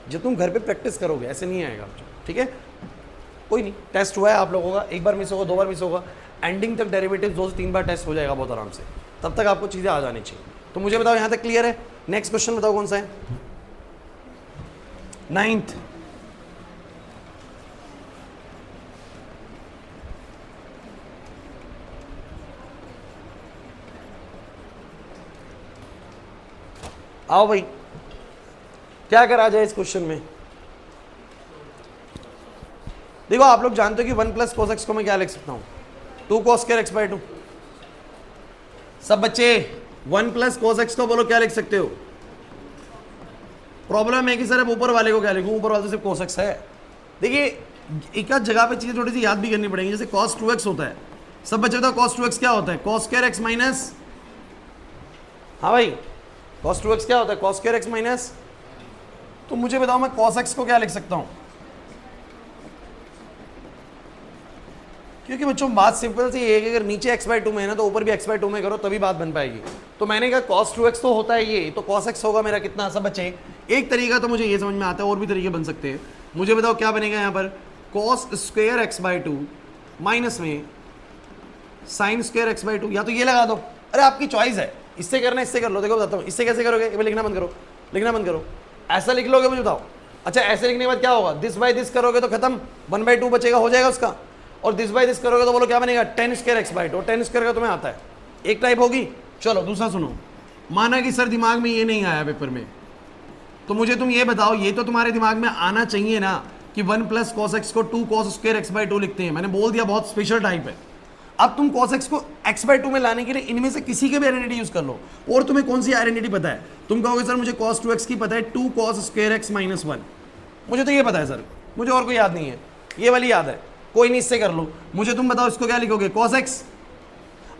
जब तुम घर पे प्रैक्टिस करोगे, ऐसे नहीं आएगा, ठीक है। कोई नहीं, टेस्ट हुआ है आप लोगों का, एक बार मिस होगा, 2 बार मिस होगा, एंडिंग तक डेरिवेटिव 2 से 3 बार टेस्ट हो जाएगा बहुत आराम से, तब तक आपको चीज़ें आ जानी चाहिए। तो मुझे बताओ यहाँ तक क्लियर है। नेक्स्ट क्वेश्चन बताओ कौन सा है, 9th। आओ भाई, क्या करा जाए इस क्वेश्चन में। देखो आप लोग जानते हो कि 1 प्लस कोस एक्स को मैं क्या लिख सकता हूं, 2 cos स्क्वायर एक्स बाई 2। सब बच्चे 1 प्लस कोस एक्स को बोलो क्या लिख सकते हो। प्रॉब्लम है कि सर अब ऊपर वाले को क्या लिखूं, ऊपर वाले तो सिर्फ कोस एक्स है। देखिए एक आध जगह पे चीजें थोड़ी सी याद भी करनी पड़ेगी, जैसे cos 2x होता है। सब बच्चे बताओ cos 2x क्या होता है, cos स्क्वायर एक्स माइनस, हाँ भाई cos 2x क्या होता है, cos स्क्वायर एक्स माइनस। तो मुझे बताओ मैं cos x को क्या लिख सकता हूं, क्योंकि बच्चों बात सिंपल सी है कि अगर नीचे x बाई 2 में है ना तो ऊपर भी x बाई 2 में करो तभी बात बन पाएगी। तो मैंने कहा cos 2x तो होता है ये, तो cos x होगा मेरा कितना। सब बच्चे एक तरीका तो मुझे ये समझ में आता है, और भी तरीके बन सकते हैं। मुझे बताओ क्या बनेगा यहाँ पर, cos square x by 2 minus में साइन स्क्वायर एक्स बाई 2, या तो ये लगा दो, अरे आपकी चॉइस है, इससे करना इससे कर लो। देखो बताता हूँ इससे कैसे करोगे, लिखना बंद करो, लिखना बंद करो, ऐसा लिख लोगे मुझे बताओ। अच्छा ऐसे लिखने के बाद क्या होगा, दिस बाई दिस करोगे तो खत्म, 1/2 बचेगा, हो जाएगा उसका। और दिस बाई दिस करोगे तो बोलो क्या बनेगा, 10 स्क्वायर एक्स बाई 2। 10 स्क्वायर का तुम्हें आता है, एक टाइप होगी। चलो दूसरा सुनो, माना कि सर दिमाग में ये नहीं आया पेपर में, तो मुझे तुम ये बताओ, ये तो तुम्हारे दिमाग में आना चाहिए ना कि 1 प्लस कॉस एक्स को 2 cos स्क्वायर एक्स बाई 2 लिखते हैं। मैंने बोल दिया बहुत स्पेशल टाइप है। अब तुम cos x को x बाई 2 में लाने के लिए इनमें से किसी के भी आइडेंटिटी यूज कर लो। और तुम्हें कौन सी आइडेंटिटी पता है, तुम कहोगे सर मुझे cos 2x की पता है, 2 cos स्क्वायर एक्स माइनस 1, मुझे तो ये पता है सर, मुझे और कोई याद नहीं है, ये वाली याद है, कोई नहीं इससे कर लो। मुझे तुम बताओ इसको क्या लिखोगे, cos x,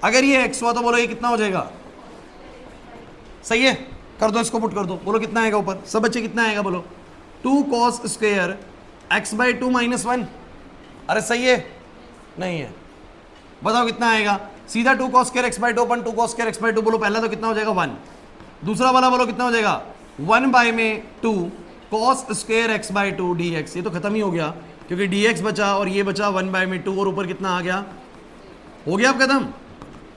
अगर ये x हुआ तो बोलो ये कितना हो जाएगा, सही है, कर दो इसको पुट कर दो, बोलो कितना आएगा ऊपर। सब बच्चे कितना आएगा बोलो, 2 cos square x by 2 minus 1। अरे सही है, नहीं है, बताओ कितना आएगा। सीधा 2 cos square x by 2 upon 2 cos square x by 2 बोलो, पहला तो कितना हो जाएगा 1, दूसरा वाला बोलो कितना हो जाएगा 1 बाई में 2 cos square x by 2 dx। ये तो खत्म ही हो गया क्योंकि dx बचा और ये बचा 1 बाई में 2, और ऊपर कितना आ गया, हो गया अब खत्म।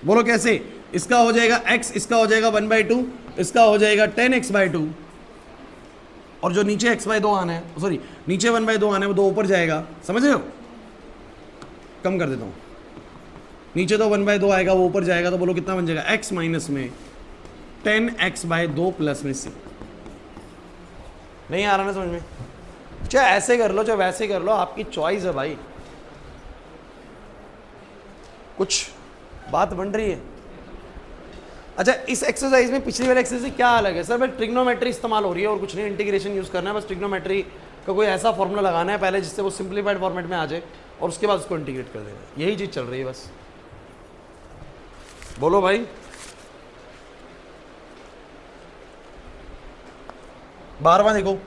बोलो कैसे, इसका हो जाएगा x, इसका हो जाएगा 1/2, इसका हो जाएगा 10x बाई 2, और जो नीचे x बाई 2 आना है, सॉरी नीचे 1/2 आना है वो 2 ऊपर जाएगा, समझ रहे हो। कम कर देता हूँ, नीचे तो 1/2 आएगा वो ऊपर जाएगा, तो बोलो कितना बन जाएगा x माइनस में 10x बाई 2 प्लस में c। नहीं आ रहा ना समझ में, चाहे ऐसे कर लो चाहे वैसे कर लो, आपकी चॉइस है भाई, कुछ बात बन रही है। अच्छा इस एक्सरसाइज में पिछली वाले एक्सरसाइज से क्या अलग है सर, मैं ट्रिग्नोमेट्री इस्तेमाल हो रही है और कुछ नहीं, इंटीग्रेशन यूज करना है, बस ट्रिग्नोमेट्री का कोई ऐसा फॉर्मूला लगाना है पहले जिससे वो सिंप्लीफाइड फॉर्मेट में आ जाए और उसके बाद उसको इंटीग्रेट कर देना, यही चीज चल रही है बस। बोलो भाई, बारहवां देखो,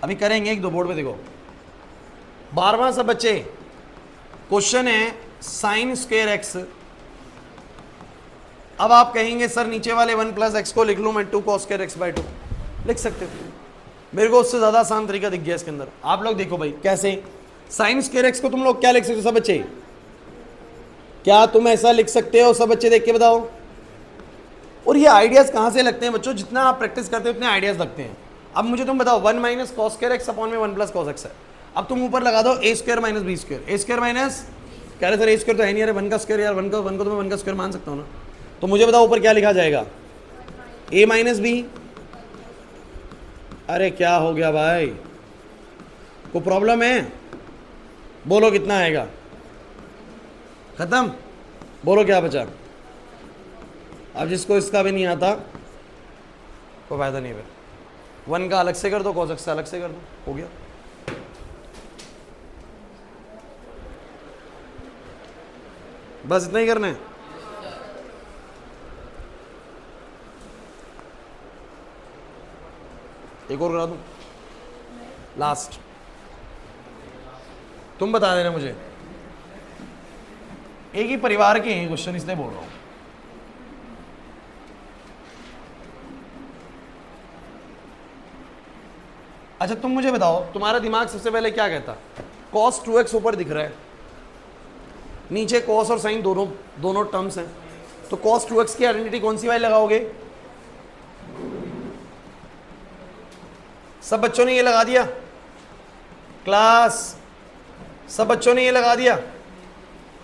अभी करेंगे एक दो बोर्ड पे, देखो 12वां सब बच्चे क्वेश्चन है साइन स्क्वायर एक्स। अब आप कहेंगे सर नीचे वाले 1 प्लस एक्स को लिख लूं मैं 2 cos स्क्वायर एक्स बाई 2, लिख सकते हो, मेरे को उससे ज्यादा आसान तरीका दिख गया इसके अंदर। आप लोग देखो भाई कैसे, साइन स्क्वायर एक्स को तुम लोग क्या लिख सकते हो सब बच्चे, क्या तुम ऐसा लिख सकते हो सब बच्चे, देख के बताओ। और ये आइडियाज कहां से लगते हैं बच्चों, जितना आप प्रैक्टिस करते हो उतने आइडियाज लगते हैं। अब मुझे तुम बताओ 1 minus cos square x upon में 1 प्लस कॉस एक्स है, अब तुम ऊपर लगा दो ए स्क्वायर माइनस बी स्क्वायर, ए स्क्वायर माइनस, कह रहे सर ए स्क्वायर तो है नहीं, अरे 1 का स्क्वायर यार, 1 को तो मैं 1 का स्क्वायर मान सकता हूँ ना, तो मुझे बताओ ऊपर क्या लिखा जाएगा, ए माइनस बी। अरे क्या हो गया भाई, कोई प्रॉब्लम है, बोलो कितना आएगा, खत्म, बोलो क्या बचा। अब जिसको इसका भी नहीं आता कोई फायदा नहीं है, 1 का अलग से कर दो, cos x से अलग से कर दो, हो गया। बस इतना ही करना है। एक और करा दूं, लास्ट, तुम बता देना मुझे, एक ही परिवार के हैं क्वेश्चन इसलिए बोल रहा हूं। अच्छा तुम मुझे बताओ, तुम्हारा दिमाग सबसे पहले क्या कहता, cos 2x ऊपर दिख रहा है, नीचे cos और sin दोनों टर्म्स हैं, तो cos 2x की आइडेंटिटी कौन सी वाली लगाओगे। सब बच्चों ने ये लगा दिया, क्लास सब बच्चों ने ये लगा दिया।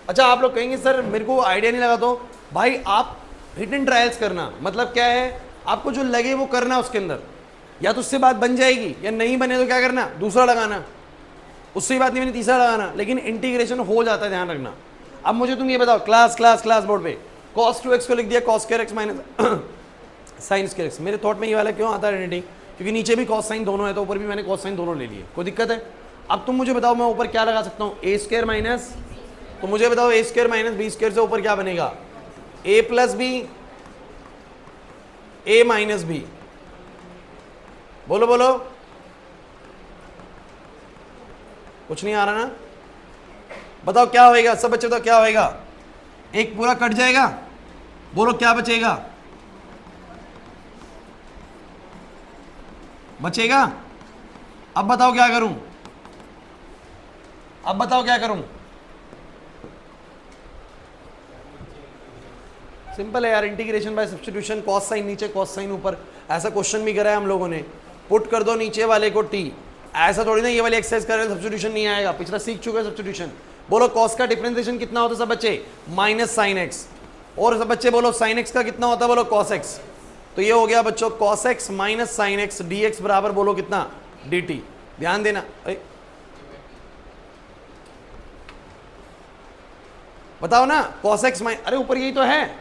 अच्छा आप लोग कहेंगे सर मेरे को आइडिया नहीं लगा, तो भाई आप रिटन ट्रायल्स करना मतलब क्या है, आपको जो लगे वो करना उसके अंदर, या तो उससे बात बन जाएगी या नहीं बने तो क्या करना, दूसरा लगाना, उससे बात नहीं बनी तीसरा लगाना, लेकिन इंटीग्रेशन हो जाता है, ध्यान रखना। अब मुझे तुम ये बताओ, क्लास क्लास क्लास बोर्ड पे cos 2x को लिख दिया cos square x minus sine square x, मेरे थॉट में ये वाला क्यों आता है आइडेंटिटी, क्योंकि नीचे भी cos साइन दोनों है तो ऊपर भी मैंने cos साइन दोनों ले लिए, कोई दिक्कत है। अब तुम मुझे बताओ मैं ऊपर क्या लगा सकता हूँ, a स्क्वायर माइनस, तो मुझे बताओ a square minus B square से ऊपर क्या बनेगा, a plus B, a minus B, बोलो बोलो, कुछ नहीं आ रहा ना, बताओ क्या होएगा, सब बच्चे बताओ क्या होएगा, एक पूरा कट जाएगा, बोलो क्या बचेगा, बचेगा। अब बताओ क्या करूं, अब बताओ क्या करूं, सिंपल है यार, integration by substitution, cos sine नीचे कॉस साइन ऊपर, ऐसा क्वेश्चन भी करा है हम लोगों ने, पुट कर दो नीचे वाले को टी, ऐसा थोड़ी ना ये वाली एक्सरसाइज कर रहे हैं सब्स्टिट्यूशन नहीं आएगा, पिछला सीख चुके हैं सब्स्टिट्यूशन। बोलो कॉस का डिफरेंशिएशन कितना होता है सब बच्चे, माइनस साइन एक्स, और सब बच्चे बोलो साइन एक्स का कितना होता है, बोलो कॉस एक्स, तो ये हो गया बच्चों cos x minus sine x D x बराबर बोलो कितना, डी टी। ध्यान देना, बताओ ना कॉस एक्स माइनस, अरे ऊपर यही तो है,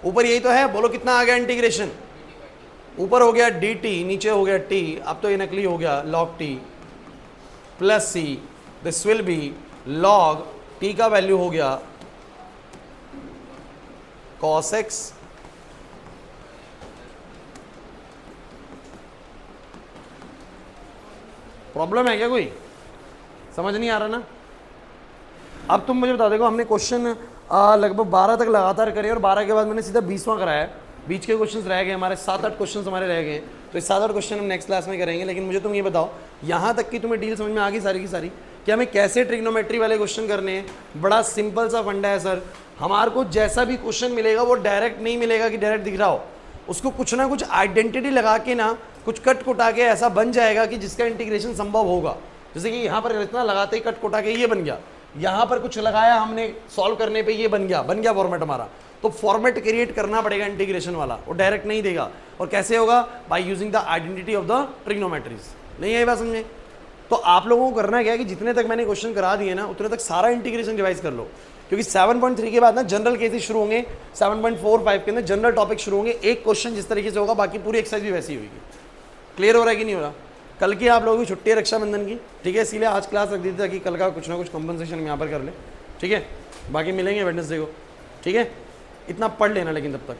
ऊपर यही तो है, बोलो कितना आ गया इंटीग्रेशन, ऊपर हो गया डी टी, नीचे हो गया टी, अब तो ये नकली हो गया log T plus C, this will be log T का वैल्यू हो गया कॉस एक्स प्रॉब्लम है क्या कोई, समझ नहीं आ रहा ना। अब तुम मुझे बता, देखो हमने क्वेश्चन लगभग 12 तक लगातार करे और 12 के बाद मैंने सीधा 20वां कराया, बीच के क्वेश्चंस रह गए हमारे, 7-8 क्वेश्चंस हमारे रह गए, तो ये 7-8 क्वेश्चन हम नेक्स्ट क्लास में करेंगे। लेकिन मुझे तुम ये बताओ, यहाँ तक की तुम्हें डील समझ में आ गई सारी की सारी कि हमें कैसे ट्रिग्नोमेट्री वाले क्वेश्चन करने हैं। बड़ा सिंपल सा फंडा है सर, हमारे को जैसा भी क्वेश्चन मिलेगा वो डायरेक्ट नहीं मिलेगा कि डायरेक्ट दिख रहा हो, उसको कुछ ना कुछ आइडेंटिटी लगा के ना, कुछ कट कुटा के ऐसा बन जाएगा कि जिसका इंटीग्रेशन संभव होगा। जैसे कि यहाँ पर इतना लगाते ही कट कुटा के ये बन गया, यहाँ पर कुछ लगाया हमने सॉल्व करने पे ये बन गया फॉर्मेट हमारा। तो फॉर्मेट क्रिएट करना पड़ेगा इंटीग्रेशन वाला, वो डायरेक्ट नहीं देगा। और कैसे होगा, by using the identity of the trigonometries. नहीं आई बात समझे। तो आप लोगों को करना क्या है कि जितने तक मैंने क्वेश्चन करा दिए ना, उतने तक सारा इंटीग्रेशन रिवाइज कर लो, क्योंकि 7.3 के बाद ना जनरल केसेस शुरू होंगे, 7.45 के अंदर जनरल टॉपिक शुरू होंगे। एक क्वेश्चन जिस तरीके से होगा बाकी पूरी एक्सरसाइज भी वैसी होगी। क्लियर हो रहा है कि नहीं हो रहा। कल की आप लोगों की छुट्टी है रक्षाबंधन की, ठीक है, इसीलिए आज क्लास रख दी थी ताकि कल का कुछ ना कुछ कंपनसेशन हम यहाँ पर कर ले, ठीक है। बाकी मिलेंगे वेडनेसडे को, ठीक है। इतना पढ़ लेना लेकिन तब तक